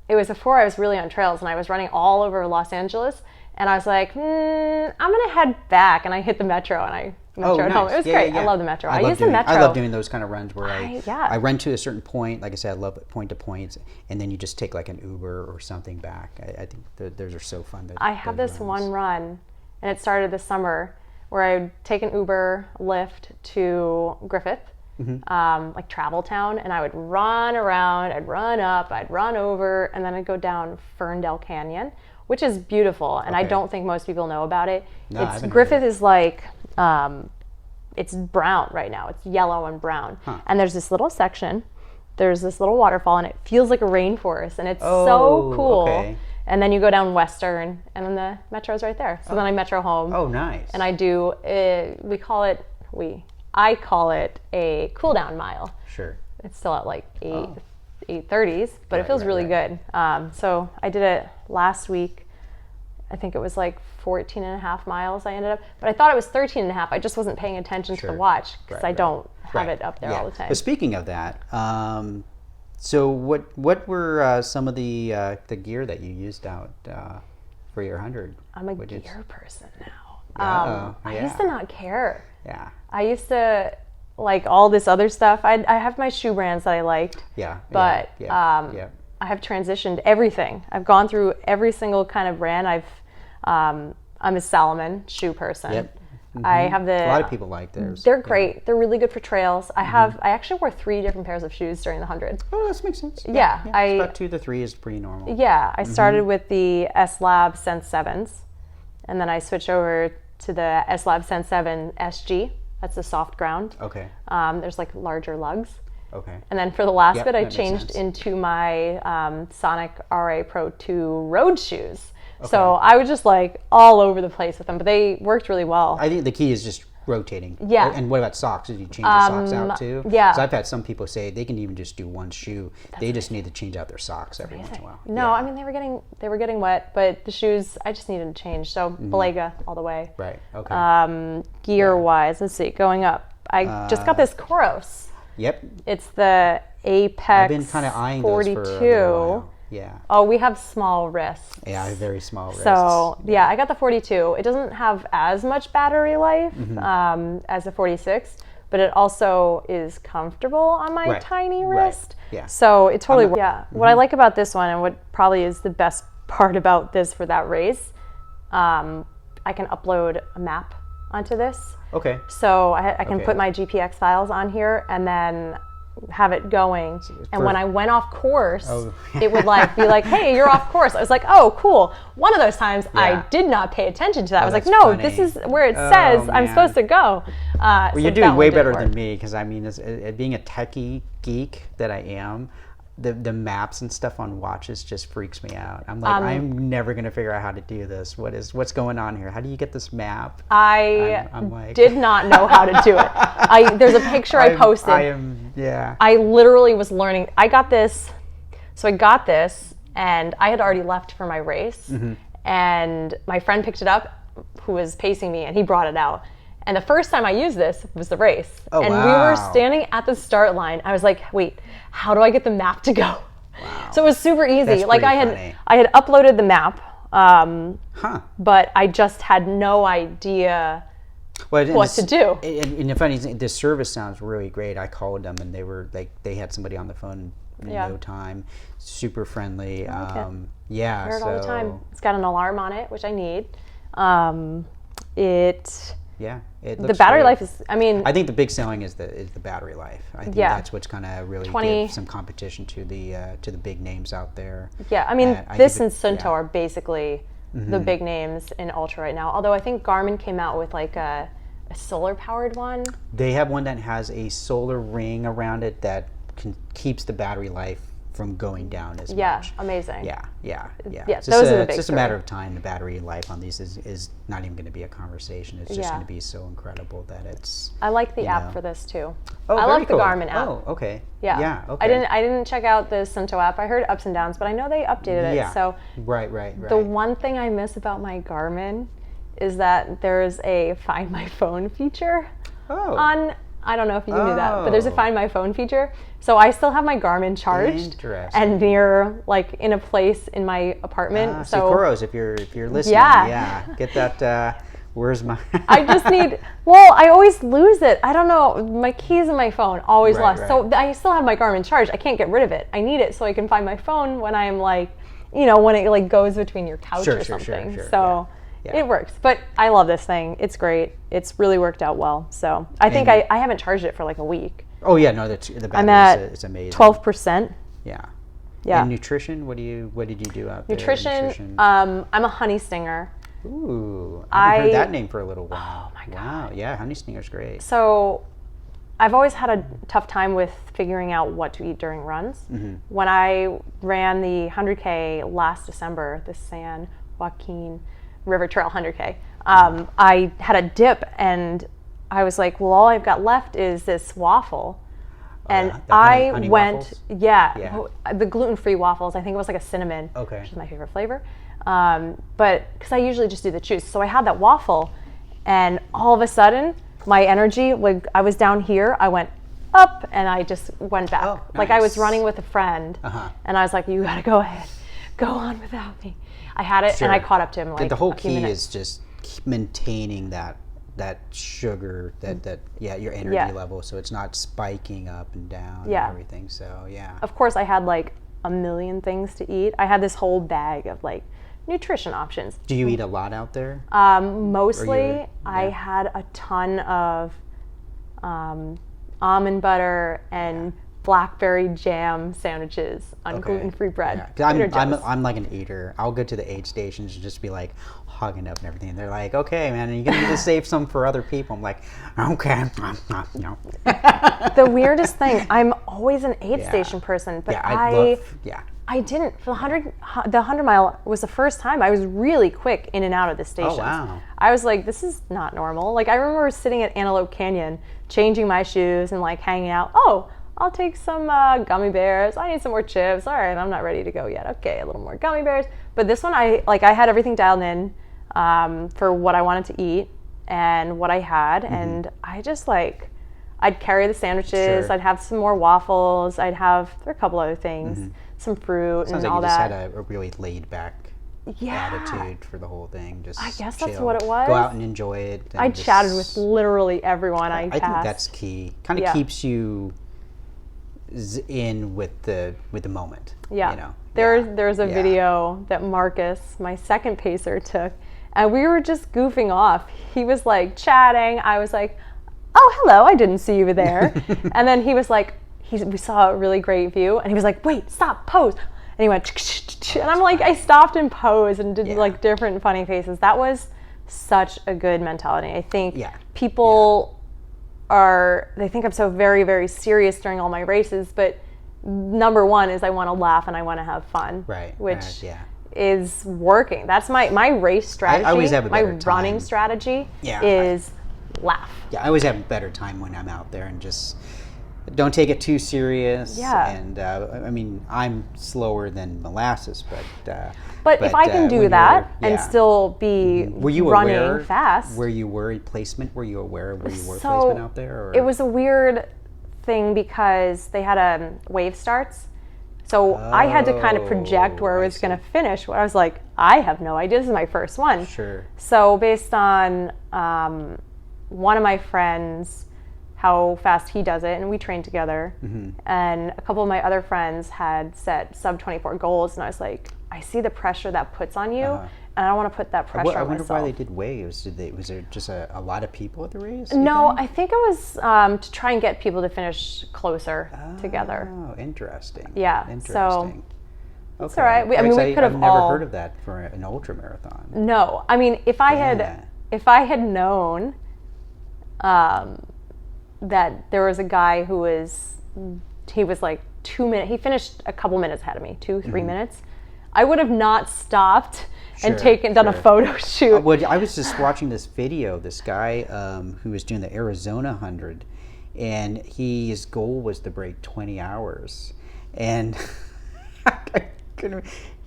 A: It was before I was really on trails, and I was running all over Los Angeles. And I was like, I'm going to head back. And I hit the metro and I metroed home. It was great. I love the metro. I use the metro.
B: I love doing those kind of runs where I run to a certain point. Like I said, I love point to points. And then you just take like an Uber or something back. I think those are so fun.
A: I have this one run, and it started this summer, where I would take an Uber Lyft to Griffith, like Travel Town. And I would run around. I'd run up. I'd run over. And then I'd go down Ferndale Canyon, which is beautiful, and I don't think most people know about it.
B: No,
A: Griffith is like, it's brown right now. It's yellow and brown. And there's this little section, there's this little waterfall, and it feels like a rainforest, and it's so cool. Okay. And then you go down Western, and then the metro's right there. So then I metro home.
B: Oh, nice.
A: And I do, I call it a cool down mile.
B: Sure.
A: It's still at like 8:30s, but it feels really good. So I did it last week. I think it was like 14 and a half miles I ended up, but I thought it was 13 and a half. I just wasn't paying attention to the watch because I don't have it up there all the time.
B: But speaking of that, so what were some of the gear that you used out for your 100?
A: I'm a gear person now.
B: I
A: used to not care.
B: Yeah.
A: I used to like all this other stuff. I have my shoe brands that I liked.
B: Yeah.
A: But I have transitioned everything. I've gone through every single kind of brand. I'm a Salomon shoe person.
B: Yep.
A: I have
B: a lot of people like theirs.
A: They're great. Yeah. They're really good for trails. I actually wore 3 different pairs of shoes during the 100.
B: Oh, that makes sense.
A: Yeah.
B: About 2 to 3 is pretty normal.
A: Yeah. I started with the S-Lab Sense 7s, and then I switched over to the S-Lab Sense 7 SG. That's the soft ground.
B: Okay.
A: There's like larger lugs.
B: Okay.
A: And then for the last bit, I changed into my Sonic RA Pro 2 road shoes. Okay. So I was just like all over the place with them, but they worked really well.
B: I think the key is just rotating.
A: Yeah.
B: And what about socks? Did you change your socks out too?
A: Yeah.
B: So I've had some people say they can even just do one shoe. They just need to change out their socks every once in a while.
A: No, I mean they were getting wet, but the shoes I just needed to change. So Balega all the way.
B: Right. Okay.
A: Gear wise, let's see, going up. I just got this Koros.
B: Yep.
A: It's the Apex
B: I've been kind of eyeing
A: 42.
B: Those for a little while. Yeah.
A: Oh, we have small wrists.
B: Yeah, I have very small wrists.
A: So yeah, I got the 42. It doesn't have as much battery life as the 46, but it also is comfortable on my tiny wrist.
B: Right. Yeah.
A: So it totally works. Yeah. What I like about this one, and what probably is the best part about this for that race, I can upload a map onto this.
B: Okay.
A: So I can put my GPX files on here and then have it going, and when I went off course, it would like be like, hey, you're off course. I was like, oh, cool. One of those times I did not pay attention to that. I was like, no, funny. This is where it says I'm supposed to go.
B: Well, you're doing way better than me, because I mean, being a techie geek that I am, the maps and stuff on watches just freaks me out. I'm like, I'm never gonna figure out how to do this. What's going on here? How do you get this map?
A: I'm like, did not know how to do it. There's a picture I posted. I literally was learning. I got this, and I had already left for my race, and my friend picked it up, who was pacing me, and he brought it out. And the first time I used this was the race.
B: Oh,
A: and we were standing at the start line. I was like, wait, how do I get the map to go?
B: Wow.
A: So it was super easy.
B: That's
A: like I had uploaded the map, but I just had no idea what to do.
B: And the funny thing, this service sounds really great. I called them, and they were like, they had somebody on the phone in no time. Super friendly. Yeah.
A: I hear it all the time. It's got an alarm on it, which I need. The battery life is, I mean,
B: I think the big selling is the battery life. I think that's what's going to really give some competition to the big names out there.
A: Yeah, I mean, this and Sunto are basically the big names in Ultra right now. Although I think Garmin came out with like a solar powered one.
B: They have one that has a solar ring around it that keeps the battery life from going down as much.
A: Yeah, amazing.
B: Yeah.
A: It's just
B: a matter of time. The battery life on these is not even going to be a conversation. It's just going to be so incredible that it's.
A: I like the app for this too.
B: Oh,
A: I love
B: cool.
A: the Garmin app.
B: Oh, okay.
A: Yeah.
B: Okay.
A: I didn't check out the Sunto app. I heard ups and downs, but I know they updated it.
B: Yeah.
A: So
B: right.
A: The one thing I miss about my Garmin is that there's a Find My Phone feature on. I don't know if you knew that, but there's a Find My Phone feature. So I still have my Garmin charged and near, like, in a place in my apartment. So
B: Koros, if you're listening, get that. Where's my? I
A: just need. Well, I always lose it. I don't know. My keys in my phone always lost. So I still have my Garmin charged. I can't get rid of it. I need it so I can find my phone when I'm like, when it like goes between your couch or something.
B: Sure,
A: so. Yeah. It works, but I love this thing. It's great. It's really worked out well. So I think I haven't charged it for like a week.
B: Oh yeah, no, the battery
A: I'm at
B: is amazing.
A: 12%.
B: Yeah.
A: And
B: nutrition? What did you do out there?
A: Nutrition. I'm a honey stinger.
B: Ooh, I haven't heard that name for a little while.
A: Oh my god.
B: Wow, yeah, honey stinger's great.
A: So I've always had a tough time with figuring out what to eat during runs. When I ran the 100K last December, the San Joaquin River Trail 100K, I had a dip, and I was like, well, all I've got left is this waffle. And I went, the gluten-free waffles. I think it was like a cinnamon, which is my favorite flavor. But because I usually just do the chews. So I had that waffle, and all of a sudden, my energy, like I was down here, I went up, and I just went back.
B: Oh, nice.
A: Like I was running with a friend, and I was like, you gotta go ahead, go on without me. I had it, and I caught up to him. Like
B: the whole key is just maintaining that sugar, your energy level, so it's not spiking up and down and everything. So
A: of course I had like a million things to eat. I had this whole bag of like nutrition options.
B: Do you eat a lot out there?
A: Mostly I had a ton of almond butter and blackberry jam sandwiches on gluten-free bread.
B: I'm like an eater. I'll go to the aid stations and just be like hugging up and everything. They're like, okay, man, you're gonna need to save some for other people. I'm like, okay, no.
A: The weirdest thing, I'm always an aid station person, but I didn't. For the 100 mile was the first time. I was really quick in and out of the stations.
B: Oh, wow.
A: I was like, this is not normal. Like I remember sitting at Antelope Canyon, changing my shoes and like hanging out. Oh, I'll take some gummy bears. I need some more chips. All right, I'm not ready to go yet. Okay, a little more gummy bears. But this one, I had everything dialed in for what I wanted to eat and what I had. And I just like, I'd carry the sandwiches. Sure. I'd have some more waffles. There are a couple other things, some fruit and all that.
B: Sounds like you just had a really laid back attitude for the whole thing. Just
A: I guess
B: chill.
A: that's what it was.
B: Go out and enjoy it. And
A: I chatted with literally everyone I passed.
B: I think that's key. Kind of keeps you in with the moment.
A: Yeah.
B: You know?
A: There's a video that Marcus, my second pacer, took, and we were just goofing off. He was like chatting. I was like, oh, hello, I didn't see you there. And then he was like, we saw a really great view, and he was like, wait, stop, pose. And he went, and I'm like, I stopped and posed and did like different funny faces. That was such a good mentality. I think people they think I'm so very, very serious during all my races, but number one is I want to laugh and I want to have fun, which is working. That's my race strategy. I always have a better time. Running strategy is laugh.
B: Yeah, I always have a better time when I'm out there and just don't take it too serious.
A: Yeah.
B: And I mean, I'm slower than molasses,
A: but if I can do that and still be running fast.
B: Were you worried placement? Were you aware of where you were placement out there? Or?
A: It was a weird thing because they had wave starts. So I had to kind of project where I was going to finish. I was like, I have no idea. This is my first one.
B: Sure.
A: So based on one of my friends, how fast he does it, and we trained together, and a couple of my other friends had set sub 24 goals, and I was like, I see the pressure that puts on you, and I don't want to put that pressure on myself. I wonder
B: why they did waves. Was there just a lot of people at the race?
A: No, I think it was to try and get people to finish closer together.
B: Oh, interesting.
A: Yeah,
B: interesting.
A: So it's all right. I mean, we could have
B: I've never heard of that for an ultra marathon.
A: No, I mean, if I had known that there was a guy who was like 2 minutes, he finished a couple minutes ahead of me, 2-3 minutes, I would have not stopped and done a photo shoot.
B: I was just watching this video, this guy who was doing the Arizona 100, and his goal was to break 20 hours. And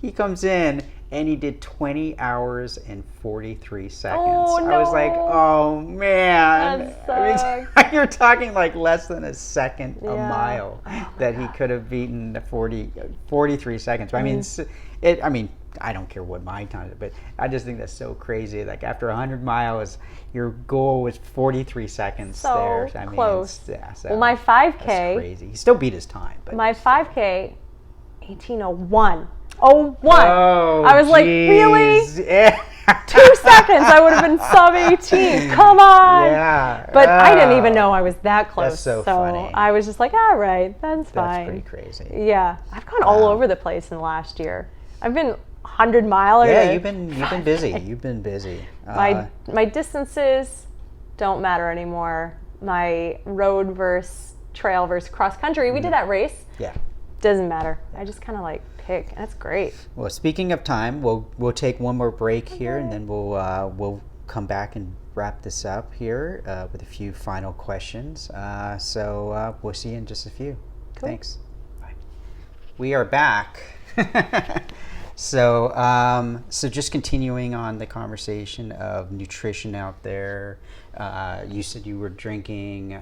B: he comes in and he did 20 hours and 43 seconds.
A: Oh, no.
B: I was like, oh man.
A: That sucks.
B: I mean, you're talking like less than a second a mile that he could have beaten the 43 seconds. But I mean, I don't care what my time is, but I just think that's so crazy. Like after 100 miles, your goal was 43 seconds there.
A: So close.
B: Well,
A: my 5K.
B: That's crazy. He still beat his time. But
A: my 5K, 18:01. I was like, really? 2 seconds, I would have been sub 18. Come on.
B: Yeah.
A: But I didn't even know I was that close.
B: That's so funny.
A: I was just like, all right, that's fine.
B: That's pretty crazy.
A: Yeah. I've gone all over the place in the last year. I've been 100-miler.
B: Yeah, you've been busy. You've been busy.
A: My distances don't matter anymore. My road versus trail versus cross country, we did that race.
B: Yeah.
A: Doesn't matter. I just kind of like pick. That's great.
B: Well, speaking of time, we'll take one more break here, and then we'll come back and wrap this up here with a few final questions. So we'll see you in just a few. Cool. Thanks. Bye. We are back. So just continuing on the conversation of nutrition out there. You said you were drinking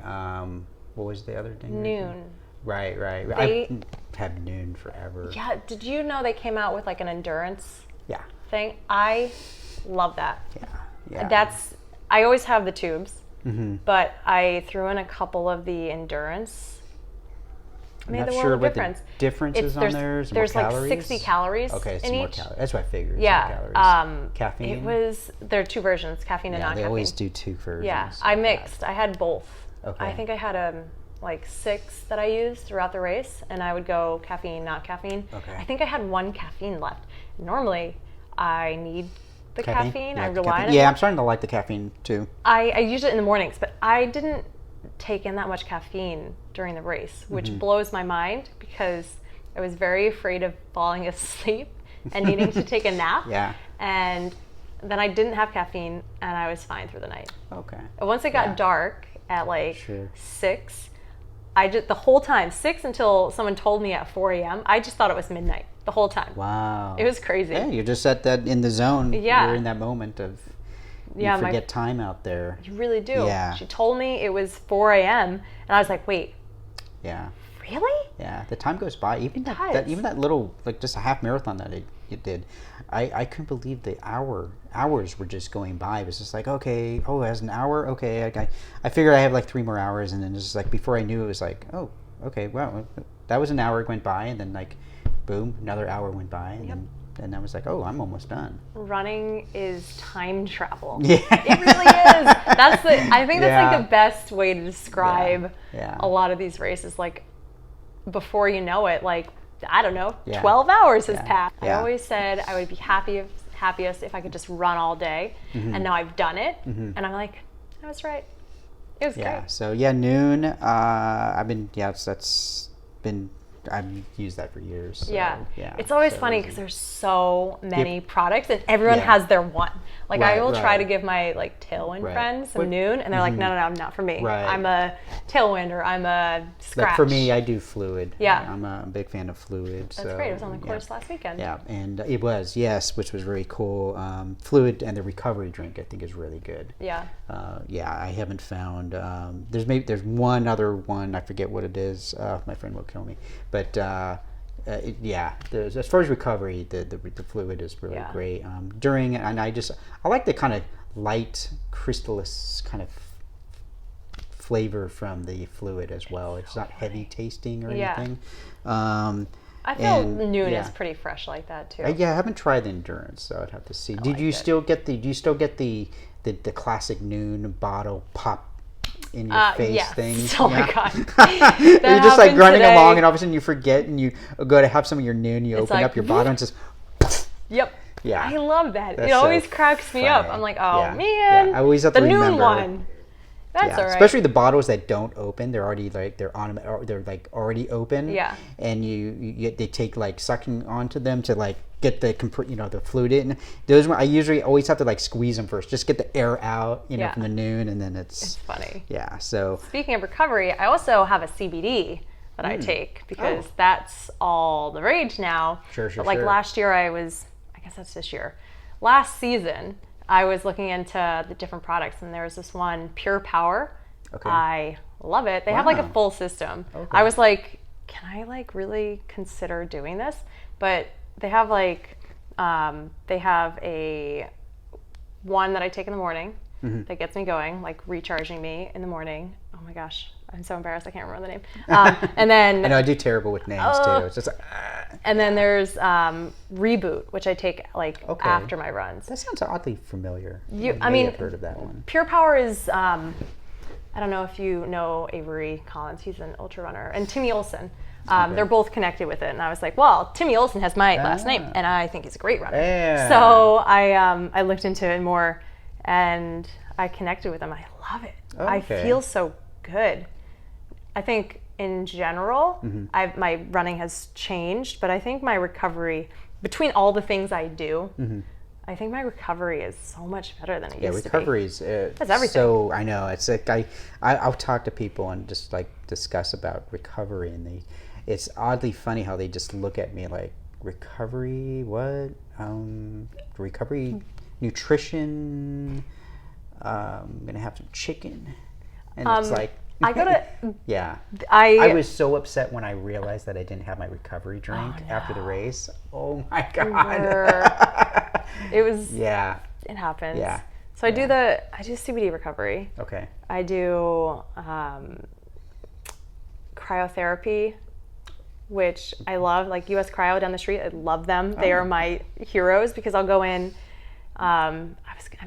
B: what was the other thing?
A: Noon.
B: Right. I've had Noon forever.
A: Yeah. Did you know they came out with like an endurance thing? I love that.
B: Yeah.
A: I always have the tubes, but I threw in a couple of the endurance.
B: I'm not sure what the difference is on there.
A: There's like 60 calories
B: okay, it's
A: in
B: more
A: each.
B: calories. That's what I figured.
A: Yeah.
B: Caffeine?
A: There are two versions, caffeine and
B: Yeah,
A: non-caffeine.
B: they always do two versions.
A: Yeah, I mixed. I had both.
B: Okay.
A: I think I had like 6 that I used throughout the race, and I would go caffeine, not caffeine.
B: Okay.
A: I think I had 1 caffeine left. Normally, I need the caffeine. I rely
B: caffeine?
A: on it.
B: Yeah, I'm starting to like the caffeine too.
A: I use it in the mornings, but I didn't take in that much caffeine during the race, which blows my mind because I was very afraid of falling asleep and needing to take a nap.
B: Yeah.
A: And then I didn't have caffeine and I was fine through the night.
B: Okay.
A: And once it got dark at like 6, I just the whole time, 6 until someone told me at 4 a.m., I just thought it was midnight the whole time.
B: Wow.
A: It was crazy.
B: Yeah, you're just at that in the zone.
A: Yeah.
B: You're in that moment of you forget time out there.
A: You really do.
B: Yeah.
A: She told me it was 4 a.m. and I was like, wait.
B: Yeah.
A: Really?
B: Yeah. The time goes by. Even that little, like just a half marathon that it did, I couldn't believe the hours were just going by. It was just like, okay, it has an hour. Okay, I figured I have like 3 more hours, and then it's just like before I knew it was like, oh, okay, well, that was an hour went by, and then like, boom, another hour went by, and I was like, oh, I'm almost done.
A: Running is time travel.
B: Yeah.
A: It really is. I think that's like the best way to describe a lot of these races. Like, before you know it, like, I don't know, 12 hours has passed. I always said I would be happiest if I could just run all day. And now I've done it. And I'm like, I was right. It was great.
B: So Noon, I've used that for years. So,
A: it's always funny because there's so many products and everyone has their one. Like I will try to give my like Tailwind friends some Noon, and they're like, no, not for me. I'm a Tailwind or I'm a Scratch.
B: Like for me, I do Fluid.
A: Yeah,
B: I'm a big fan of Fluid.
A: That's great. It was on the course last weekend.
B: Yeah, and it was which was very cool. Fluid and the recovery drink I think is really good.
A: Yeah.
B: I haven't found. There's one other one, I forget what it is. My friend will kill me. But as far as recovery, the Fluid is really great. I like the kind of light crystallus kind of flavor from the Fluid as well. It's not heavy tasting or anything.
A: I feel Noon is pretty fresh like that too.
B: I haven't tried the Endurance, so I'd have to see. Do you still get the classic Noon bottle pop in your face things?
A: Oh my god.
B: You're just like running along and all of a sudden you forget and you go to have some of your Noon, you open up your bottle and just
A: Yep. Yeah. I love that.
B: That's
A: it always cracks me up. I'm like, man. Yeah.
B: I always have to remember.
A: The Noon one. That's all right.
B: Especially the bottles that don't open, they're already like they're already open.
A: Yeah.
B: And they take like sucking onto them to like get the fluid in. Those I usually always have to like squeeze them first, just get the air out, from the Noon, and then it's
A: funny.
B: Yeah. So
A: speaking of recovery, I also have a CBD that I take because that's all the rage now.
B: Sure.
A: But like last year, I guess that's this year. Last season, I was looking into the different products, and there was this one, Pure Power. Okay. I love it. They have like a full system. Okay. I was like, can I like really consider doing this? But they have like, they have a one that I take in the morning that gets me going, like recharging me in the morning. Oh my gosh, I'm so embarrassed. I can't remember the name. And then
B: I know I do terrible with names too. It's just like.
A: And then there's Reboot, which I take like after my runs.
B: That sounds oddly familiar.
A: I've
B: heard of that one.
A: Pure Power is I don't know if you know Avery Collins. He's an ultra runner, and Timmy Olson. They're both connected with it, and I was like, well, Timmy Olson has my last name, and I think he's a great runner.
B: Yeah.
A: So I looked into it more, and I connected with him. I love it. I feel so good. I think in general, my running has changed, but I think my recovery, between all the things I do, I think my recovery is so much better than it used to be.
B: Recovery is
A: that's everything.
B: So I know it's like I'll talk to people and just like discuss about recovery, and it's oddly funny how they just look at me like, recovery, what? Recovery, nutrition. I'm gonna have some chicken, and it's like.
A: I go to.
B: Yeah.
A: I
B: I was so upset when I realized that I didn't have my recovery drink after the race. Oh my God.
A: It was.
B: Yeah.
A: It happens.
B: Yeah.
A: So I do CBD recovery.
B: Okay.
A: I do cryotherapy, which I love. Like US Cryo down the street, I love them. They are my heroes because I'll go in. I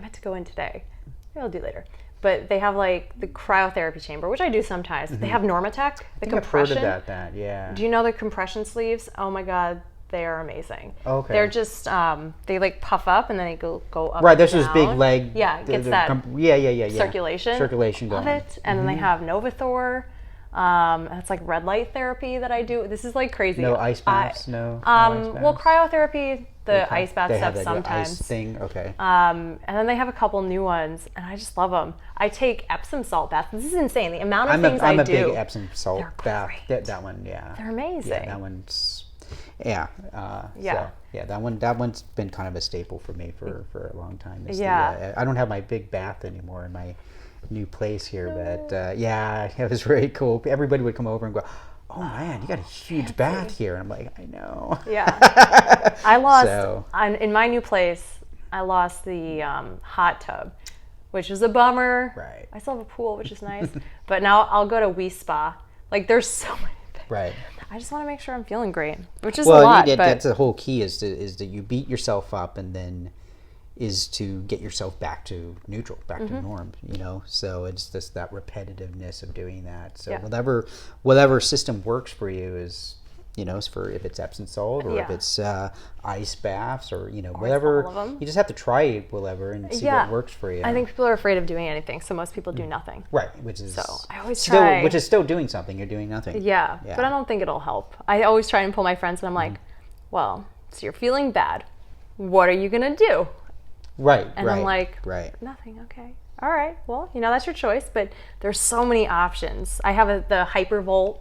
A: meant to go in today. Maybe I'll do later. But they have like the cryotherapy chamber, which I do sometimes. They have Normatec, the compression.
B: I've heard about that. Yeah.
A: Do you know the compression sleeves? Oh my God, they are amazing.
B: Okay.
A: They're just they like puff up and then they go up.
B: Right. There's
A: and
B: this
A: down.
B: big leg.
A: Yeah, it gets that. Circulation.
B: Circulation going.
A: Love it. And then they have Novathor. It's like red light therapy that I do. This is like crazy.
B: No ice baths. No ice baths?
A: Well, cryotherapy, the ice bath stuff sometimes.
B: Ice thing. Okay.
A: And then they have a couple new ones, and I just love them. I take Epsom salt baths. This is insane. The amount of things I do.
B: I'm a big Epsom salt bath.
A: Great.
B: That one, yeah.
A: They're amazing.
B: Yeah, that one's. Yeah.
A: Yeah.
B: So, yeah, that one's been kind of a staple for me for a long time. I don't have my big bath anymore in my new place here, but yeah, it was very cool. Everybody would come over and go, "Oh man, you got a huge bath here," and I'm like, "I know."
A: Yeah. I lost in my new place. I lost the hot tub, which is a bummer.
B: Right.
A: I still have a pool, which is nice, but now I'll go to We Spa. Like, there's so many things.
B: Right.
A: I just want to make sure I'm feeling great, which is a lot. But
B: that's the whole key is that you beat yourself up and then is to get yourself back to neutral, back to norm, you know? So it's just that repetitiveness of doing that. So whatever system works for you is, you know, for if it's Epsom salt or if it's ice baths or, you know, whatever. You just have to try whatever and see what works for you.
A: I think people are afraid of doing anything, so most people do nothing.
B: Right, which is
A: I always try.
B: Which is still doing something. You're doing nothing.
A: Yeah, but I don't think it'll help. I always try and pull my friends, and I'm like, well, so you're feeling bad. What are you going to do?
B: Right,
A: and I'm like, nothing, okay. All right, well, you know, that's your choice, but there's so many options. I have the Hypervolt,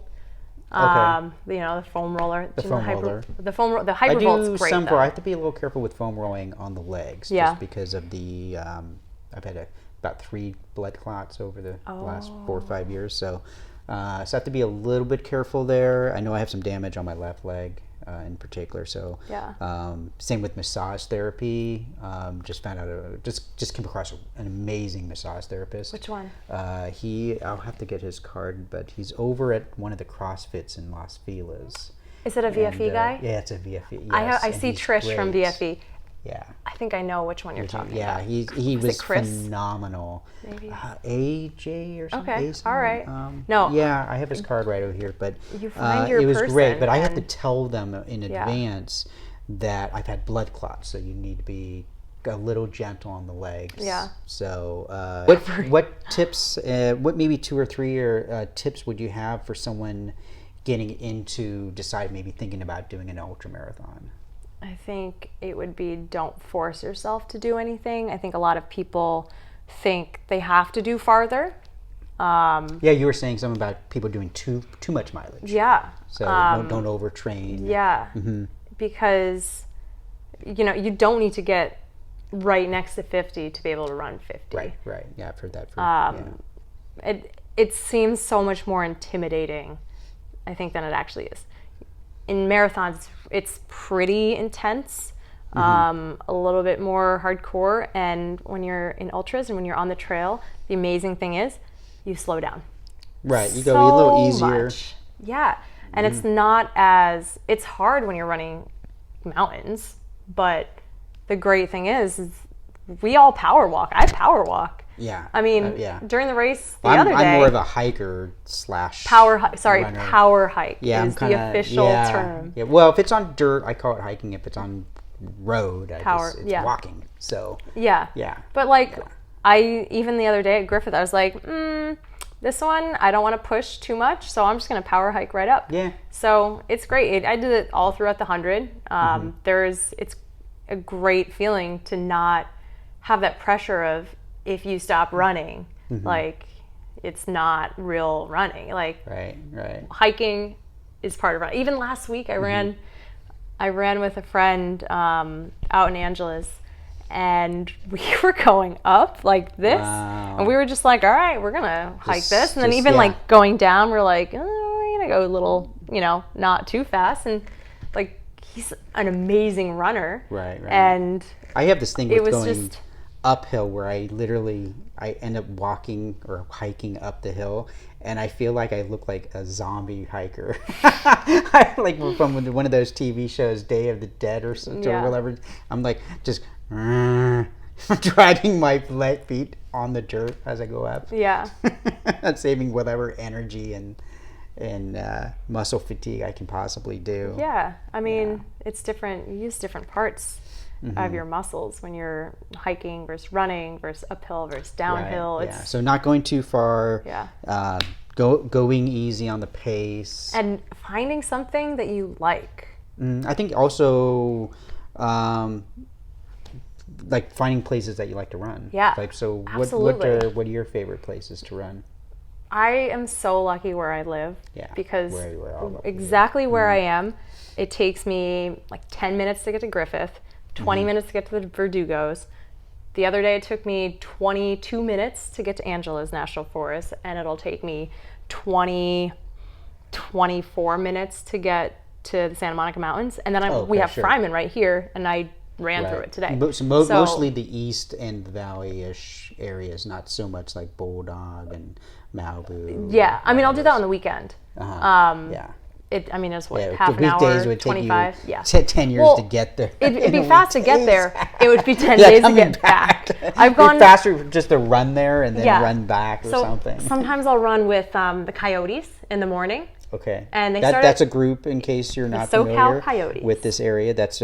A: you know, the foam roller.
B: The foam roller.
A: The Hypervolt's great, though.
B: I have to be a little careful with foam rolling on the legs, just because of the, I've had about 3 blood clots over the last 4 or 5 years, so I have to be a little bit careful there. I know I have some damage on my left leg. In particular, so same with massage therapy. Just found out, just came across an amazing massage therapist.
A: Which one?
B: I'll have to get his card, but he's over at one of the CrossFits in Las Feliz.
A: Is it a VFE guy?
B: Yeah, it's a VFE. Yes,
A: I see Trish from VFE.
B: Yeah.
A: I think I know which one you're talking about.
B: Yeah, he was phenomenal. Maybe. AJ or something.
A: Okay, all right.
B: No. Yeah, I have his card right over here, but
A: you find your
B: it was
A: person
B: great. But I have to tell them in advance that I've had blood clots, so you need to be a little gentle on the legs.
A: Yeah.
B: So, what tips? What maybe 2 or 3 tips would you have for someone getting into maybe thinking about doing an ultra marathon?
A: I think it would be, don't force yourself to do anything. I think a lot of people think they have to do farther.
B: Yeah, you were saying something about people doing too much mileage.
A: Yeah.
B: So don't overtrain.
A: Yeah. Because, you know, you don't need to get right next to 50 to be able to run 50.
B: Right. Yeah, I've heard that.
A: It seems so much more intimidating, I think, than it actually is. In marathons, it's pretty intense, a little bit more hardcore. And when you're in ultras and when you're on the trail, the amazing thing is you slow down.
B: Right, you go a little easier.
A: Yeah, and it's hard when you're running mountains, but the great thing is we all power walk. I power walk.
B: Yeah.
A: I mean, during the race the other day.
B: I'm more of a hiker /
A: power hike
B: yeah,
A: is the official term.
B: Yeah. Well, if it's on dirt, I call it hiking. If it's on road, it's walking. So
A: yeah. But even the other day at Griffith, I was like, this one I don't want to push too much, so I'm just going to power hike right up.
B: Yeah.
A: So it's great. I did it all throughout the 100. It's a great feeling to not have that pressure of, if you stop running, like, it's not real running. Like,
B: right.
A: Hiking is part of running. Even last week, I ran with a friend out in Angeles, and we were going up like this, and we were just like, all right, we're gonna hike this, and then even like going down, we're like, oh, we're gonna go a little, not too fast, and like he's an amazing runner,
B: right.
A: And
B: I have this thing with going uphill where I end up walking or hiking up the hill, and I feel like I look like a zombie hiker. I like from one of those TV shows, Day of the Dead or something, or whatever. I'm like just dragging my feet on the dirt as I go up.
A: Yeah.
B: I'm saving whatever energy and muscle fatigue I can possibly do.
A: Yeah, I mean, it's different. You use different parts of your muscles when you're hiking versus running versus uphill versus downhill.
B: Right. So not going too far.
A: Yeah.
B: Going easy on the pace.
A: And finding something that you like.
B: I think also like finding places that you like to run.
A: Yeah.
B: Like, so
A: absolutely.
B: what are your favorite places to run?
A: I am so lucky where I live.
B: Yeah.
A: Because
B: where
A: exactly where I am, it takes me like 10 minutes to get to Griffith, 20 minutes to get to the Verdugos. The other day it took me 22 minutes to get to Angela's National Forest, and it'll take me 24 minutes to get to the Santa Monica Mountains. And then we have Fryman right here, and I ran through it today.
B: So mostly the east and the valley-ish areas, not so much like Bulldog and Malibu.
A: Yeah, I mean, I'll do that on the weekend.
B: Yeah.
A: It's half an hour,
B: would
A: 25.
B: Take you 10 years to get there.
A: It'd be fast to get there. It would be 10 days to get back.
B: I've gone faster just to run there and then run back or something.
A: Sometimes I'll run with the Coyotes in the morning.
B: Okay.
A: And
B: that's a group, in case you're not familiar
A: Coyotes.
B: with this area. That's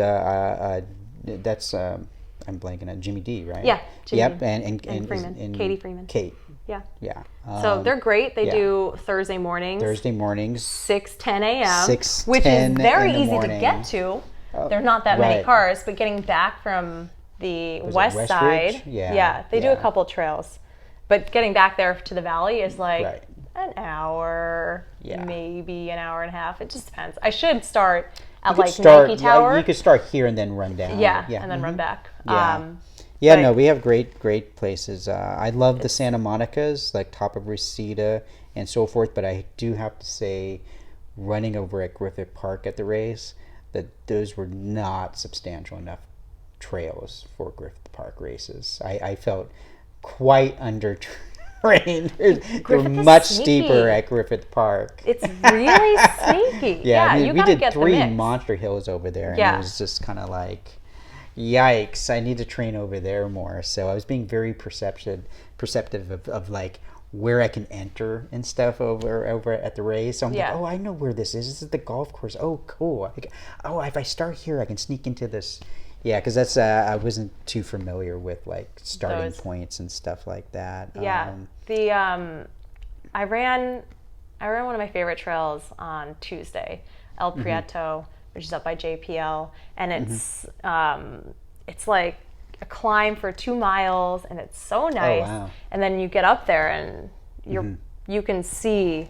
B: I'm blanking on Jimmy D, right?
A: Yeah. Jimmy.
B: Yep.
A: And Freeman. Katie Freeman.
B: Kate.
A: Yeah.
B: Yeah.
A: So they're great. They do Thursday mornings. 6:10 a.m. Which is very easy to get to. They're not that many cars, but getting back from the west side, they do a couple trails. But getting back there to the valley is like an hour, maybe an hour and a half. It just depends. I should start at Nike Tower.
B: You could start here and then run down.
A: And then run back.
B: No, we have great places. I love the Santa Monicas, like top of Reseda and so forth, but I do have to say, running over at Griffith Park at the race, that those were not substantial enough trails for Griffith Park races. I felt quite undertrained. They're much steeper at Griffith Park.
A: It's really sneaky.
B: We did 3 monster hills over there, and it was just kind of like, yikes, I need to train over there more. So I was being very perceptive of like where I can enter and stuff over at the race. So I'm like, I know where this is. This is the golf course. Oh, cool. If I start here, I can sneak into this. Yeah, because that's I wasn't too familiar with like starting points and stuff like that.
A: Yeah, I ran one of my favorite trails on Tuesday, El Prieto, which is up by JPL, and it's like a climb for 2 miles, and it's so nice. Oh, wow. And then you get up there, and you can see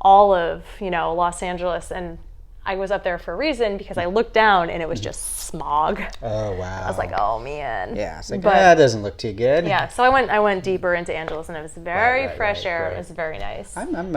A: all of Los Angeles. And I was up there for a reason, because I looked down and it was just smog. Oh wow! I was like, oh man.
B: Yeah, it's like that doesn't look too good.
A: Yeah, so I went deeper into Angeles, and it was very fresh air. It was very nice.
B: I'm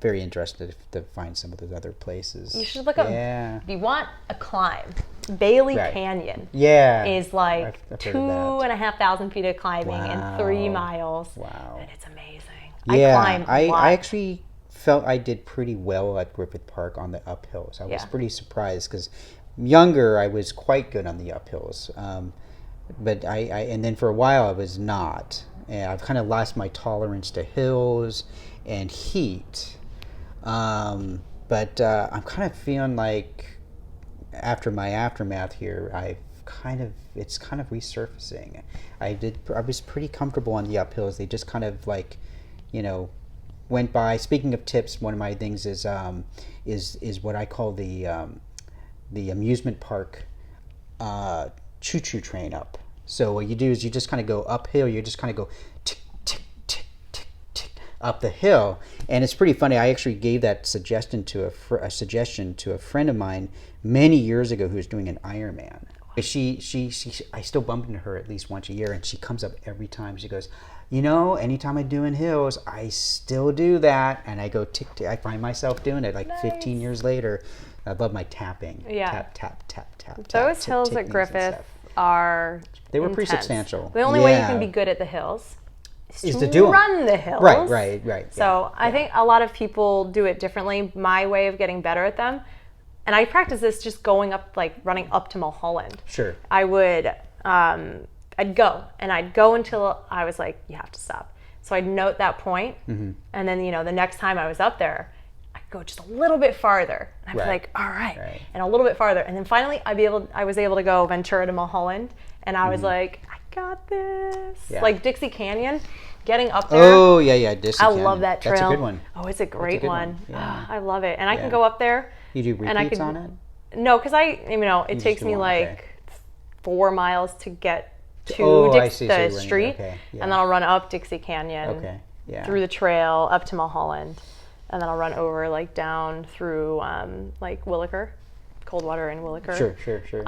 B: very interested to find some of those other places.
A: You should look up. If you want a climb, Bailey Canyon. Is like 2,500 feet of climbing and 3 miles. Wow! And it's amazing.
B: Yeah, I actually felt I did pretty well at Griffith Park on the uphills. I was pretty surprised, because younger I was quite good on the uphills, but and then for a while I was not. And I've kind of lost my tolerance to hills and heat, but I'm kind of feeling like after my aftermath here, it's kind of resurfacing. I was pretty comfortable on the uphills. They just kind of like, went by. Speaking of tips, one of my things is what I call the amusement park choo-choo train up. So what you do is you just kind of go uphill. You just kind of go tick, tick, tick, tick, tick up the hill, and it's pretty funny. I actually gave that suggestion to a friend of mine many years ago who was doing an Ironman. I still bump into her at least once a year, and she comes up every time. She goes, you know, anytime I do in hills, I still do that, and I go I find myself doing it like
A: Nice.
B: 15 years later. I love my tapping.
A: Yeah.
B: Tap, tap, tap, tap.
A: Those hills at Griffith are
B: They were pretty
A: intense.
B: substantial.
A: The only way you can be good at the hills
B: is to do 'em.
A: run the hills.
B: Right.
A: So I think a lot of people do it differently. My way of getting better at them, and I practice this just going up, like running up to Mulholland.
B: Sure.
A: I would, I'd go until I was like, you have to stop. So I'd note that point, and then, you know, the next time I was up there, I'd go just a little bit farther. And I'd be like, all right, and a little bit farther. And then finally I was able to go Ventura to Mulholland, and I was like, I got this.
B: Yeah.
A: Like Dixie Canyon, getting up there.
B: Oh, yeah, Dixie Canyon.
A: I love that trail.
B: That's a good one.
A: Oh, it's a great one.
B: Yeah.
A: I love it. And I can go up there.
B: You do repeats on it?
A: No, because it takes me like 4 miles to get to the street, and then I'll run up Dixie Canyon, through the trail up to Mulholland, and then I'll run over like down through like Williker, Coldwater and Williker.
B: Sure.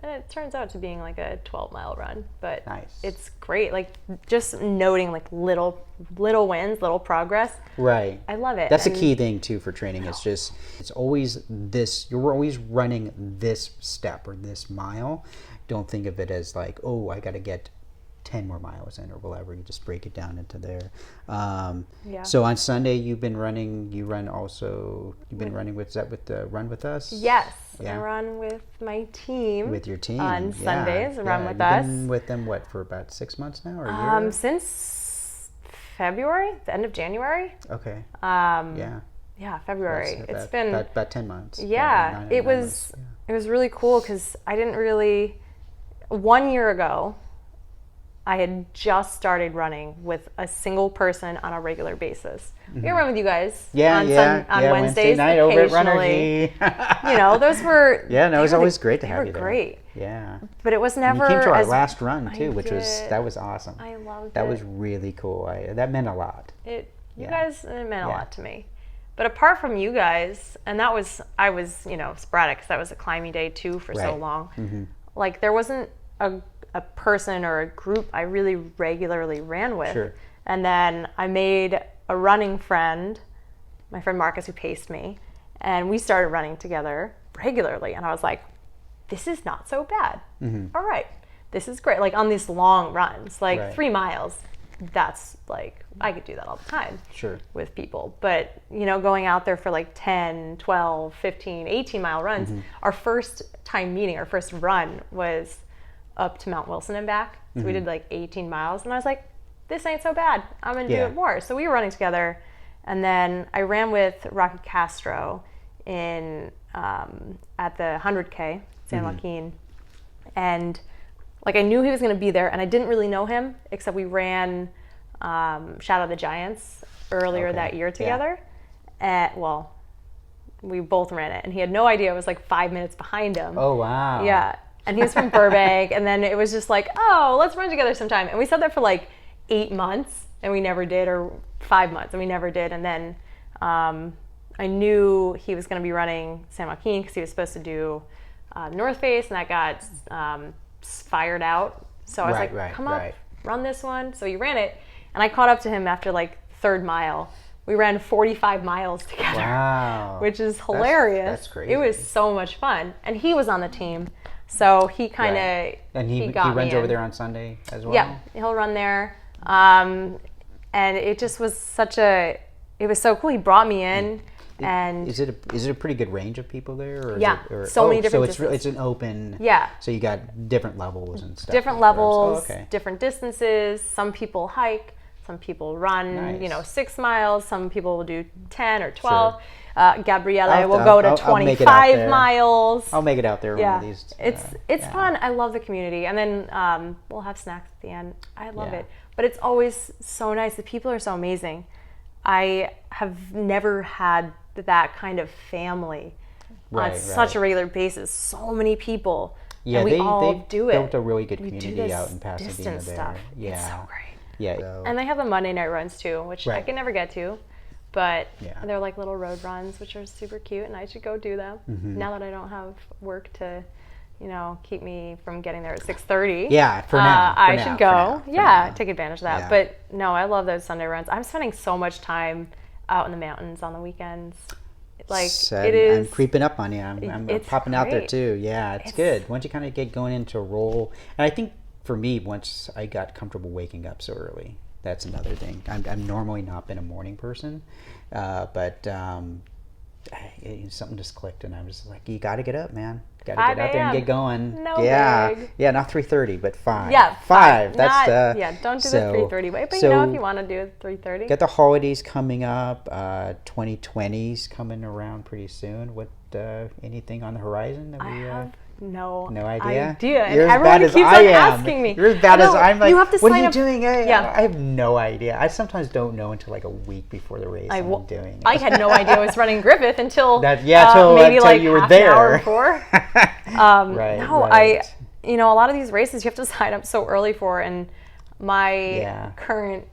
A: And it turns out to being like a 12-mile run, but
B: nice.
A: It's great. Like just noting like little wins, little progress.
B: Right.
A: I love it.
B: That's a key thing too for training. It's always this. You're always running this step or this mile. Don't think of it as like, oh, I got to get 10 more miles in or whatever. You just break it down into there. So on Sunday you've been running. You've been running with the Run With Us?
A: Yes. I run with my team.
B: With your team
A: on Sundays. Run with
B: You've
A: us.
B: Been with them for about 6 months now or a year?
A: Since February, the end of January.
B: Okay.
A: Yeah, February. It's been
B: about 10 months.
A: Yeah, it was really cool because I didn't really. 1 year ago, I had just started running with a single person on a regular basis. We run with you guys on Wednesdays
B: night over at RUNNERGY.
A: You know, those were
B: it was always great to have you there.
A: Great.
B: Yeah.
A: But it was never.
B: And you came to our last run too, that was awesome.
A: I loved it.
B: That was really cool. That meant a lot.
A: You guys, it meant a lot to me. But apart from you guys, and I was sporadic because that was a climbing day too for so long. Like there wasn't a person or a group I really regularly ran with.
B: Sure.
A: And then I made a running friend, my friend Marcus, who paced me, and we started running together regularly. And I was like, this is not so bad. All right, this is great. Like on these long runs, like 3 miles, that's like, I could do that all the time with people. But, going out there for like 10, 12, 15, 18-mile runs, our first time meeting, our first run was up to Mount Wilson and back. So we did like 18 miles. And I was like, this ain't so bad. I'm going to do it more. So we were running together. And then I ran with Rocky Castro at the 100K, San Joaquin. And like I knew he was going to be there. And I didn't really know him, except we ran Shadow of the Giants earlier that year together. We both ran it. And he had no idea I was like 5 minutes behind him.
B: Oh, wow.
A: Yeah. And he was from Burbank, and then it was just like, oh, let's run together sometime. And we said that for like 8 months, and we never did, or 5 months, and we never did. And then I knew he was going to be running San Joaquin because he was supposed to do North Face, and that got fired out. So I was like, come up, run this one. So he ran it, and I caught up to him after like third mile. We ran 45 miles together, which is hilarious.
B: That's crazy.
A: It was so much fun. And he was on the team. So he kind of
B: and he runs over there on Sunday as well.
A: Yeah, he'll run there, and it just was it was so cool. He brought me in, and
B: is it a pretty good range of people there? Or
A: so many different.
B: So it's an open.
A: Yeah.
B: So you got different levels and stuff.
A: Different levels, different distances. Some people hike. Some people run, 6 miles. Some people will do 10 or 12. Gabriele will go to 25 miles.
B: I'll make it out there one of these.
A: It's fun. I love the community. And then we'll have snacks at the end. I love it. But it's always so nice. The people are so amazing. I have never had that kind of family on such a regular basis. So many people.
B: Yeah,
A: and we all do it.
B: Built a really good community out in Pasadena there.
A: Stuff.
B: Yeah.
A: It's so great.
B: Yeah. So.
A: And they have the Monday night runs too, which I can never get to. But they're like little road runs, which are super cute, and I should go do them now that I don't have work to keep me from getting there at 6:30.
B: Yeah, for now.
A: I should go.
B: For
A: take advantage of that.
B: Yeah.
A: But no, I love those Sunday runs. I'm spending so much time out in the mountains on the weekends. Like it is.
B: I'm creeping up on you. I'm popping out there too. Yeah, it's good. Once you kind of get going into a roll, and I think for me, once I got comfortable waking up so early, that's another thing. I'm normally not been a morning person, but something just clicked, and I was like, "You got to get up, man. Got to get out there and get going."
A: No big.
B: Yeah, not 3:30, but 5.
A: Yeah,
B: 5. That's
A: don't do the 3:30 way. But if you want to do 3:30,
B: got the holidays coming up. 2020's coming around pretty soon. What anything on the horizon that we
A: have no
B: idea.
A: And everyone keeps on asking me.
B: You're as bad as I'm. Like,
A: you have to
B: what
A: sign
B: are you
A: up.
B: doing? I have no idea. I sometimes don't know until like a week before the race. I'm doing.
A: I had no idea I was running Griffith until
B: until
A: maybe like
B: you were
A: half
B: there.
A: an hour before.
B: Right.
A: A lot of these races you have to sign up so early for, and my current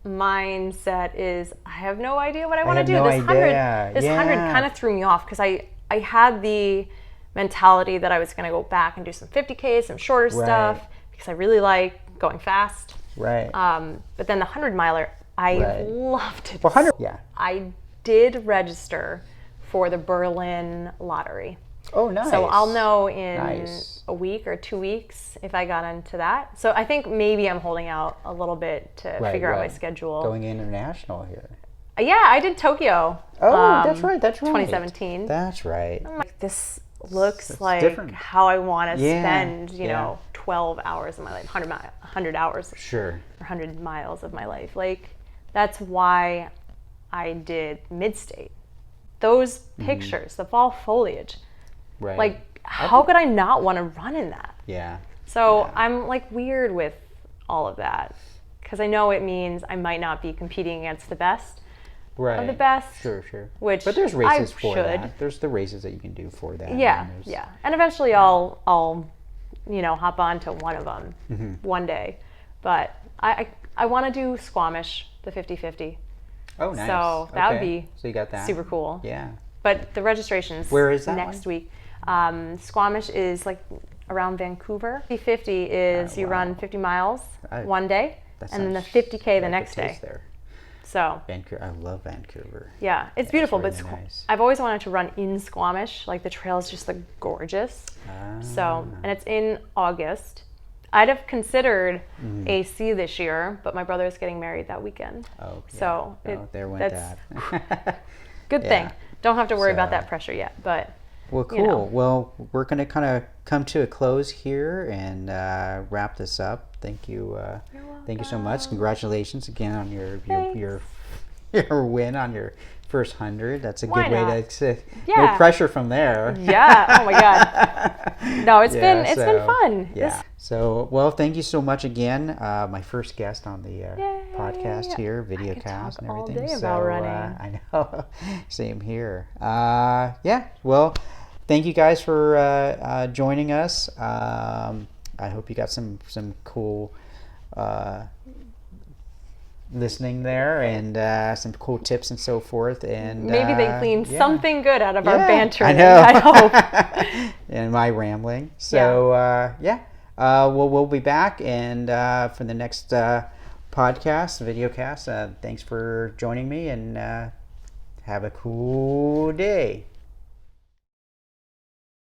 A: mindset is I have no idea what I want to do. This 100 kind of threw me off because I had the mentality that I was going to go back and do some 50Ks, some shorter stuff, because I really like going fast.
B: Right.
A: But then the 100-miler, I loved it.
B: Well, 100. Yeah.
A: I did register for the Berlin lottery.
B: Oh, nice.
A: So I'll know in a week or 2 weeks if I got into that. So I think maybe I'm holding out a little bit to figure out my schedule.
B: Going international here.
A: Yeah, I did Tokyo.
B: Oh, that's right.
A: 2017.
B: That's right.
A: I'm like, this looks like
B: different.
A: how I want to spend, 12 hours of my life, 100 hours.
B: Sure.
A: Or 100 miles of my life. Like, that's why I did Midstate. Those pictures, the fall foliage.
B: Right.
A: Like, how could I not want to run in that?
B: Yeah.
A: So I'm like weird with all of that because I know it means I might not be competing against the best of the best.
B: Sure.
A: But
B: there's races for that. There's the races that you can do for that.
A: Yeah. And eventually I'll hop on to one of them one day. But I want to do Squamish, the 50-50.
B: Oh, nice.
A: So that would be
B: so you got that.
A: Super cool.
B: Yeah.
A: But the registration's
B: Where is that
A: next week. Squamish is like around Vancouver. 50-50 is you run 50 miles one day and then the 50K the next day.
B: There.
A: So
B: Vancouver, I love Vancouver.
A: Yeah, it's beautiful,
B: really
A: but
B: nice.
A: I've always wanted to run in Squamish. Like the trail is just like gorgeous. So, and it's in August. I'd have considered AC this year, but my brother's getting married that weekend.
B: Oh, yeah.
A: So
B: there went that.
A: Good thing. Don't have to worry about that pressure yet, but.
B: Well, cool. Well, we're going to kind of come to a close here and wrap this up. Thank you. Thank you so much. Congratulations again on your win on your first 100. That's a good way to no pressure from there.
A: Yeah. Oh my God. No, it's been fun.
B: Yeah. So, well, thank you so much again. My first guest on the podcast here, video cast and everything.
A: All day about running.
B: I know. Same here. Well, thank you guys for joining us. I hope you got some cool listening there and some cool tips and so forth. And
A: maybe they gleaned something good out of our banter.
B: I know.
A: I hope.
B: And my rambling. So we'll be back and for the next podcast, video cast. Thanks for joining me and have a cool day.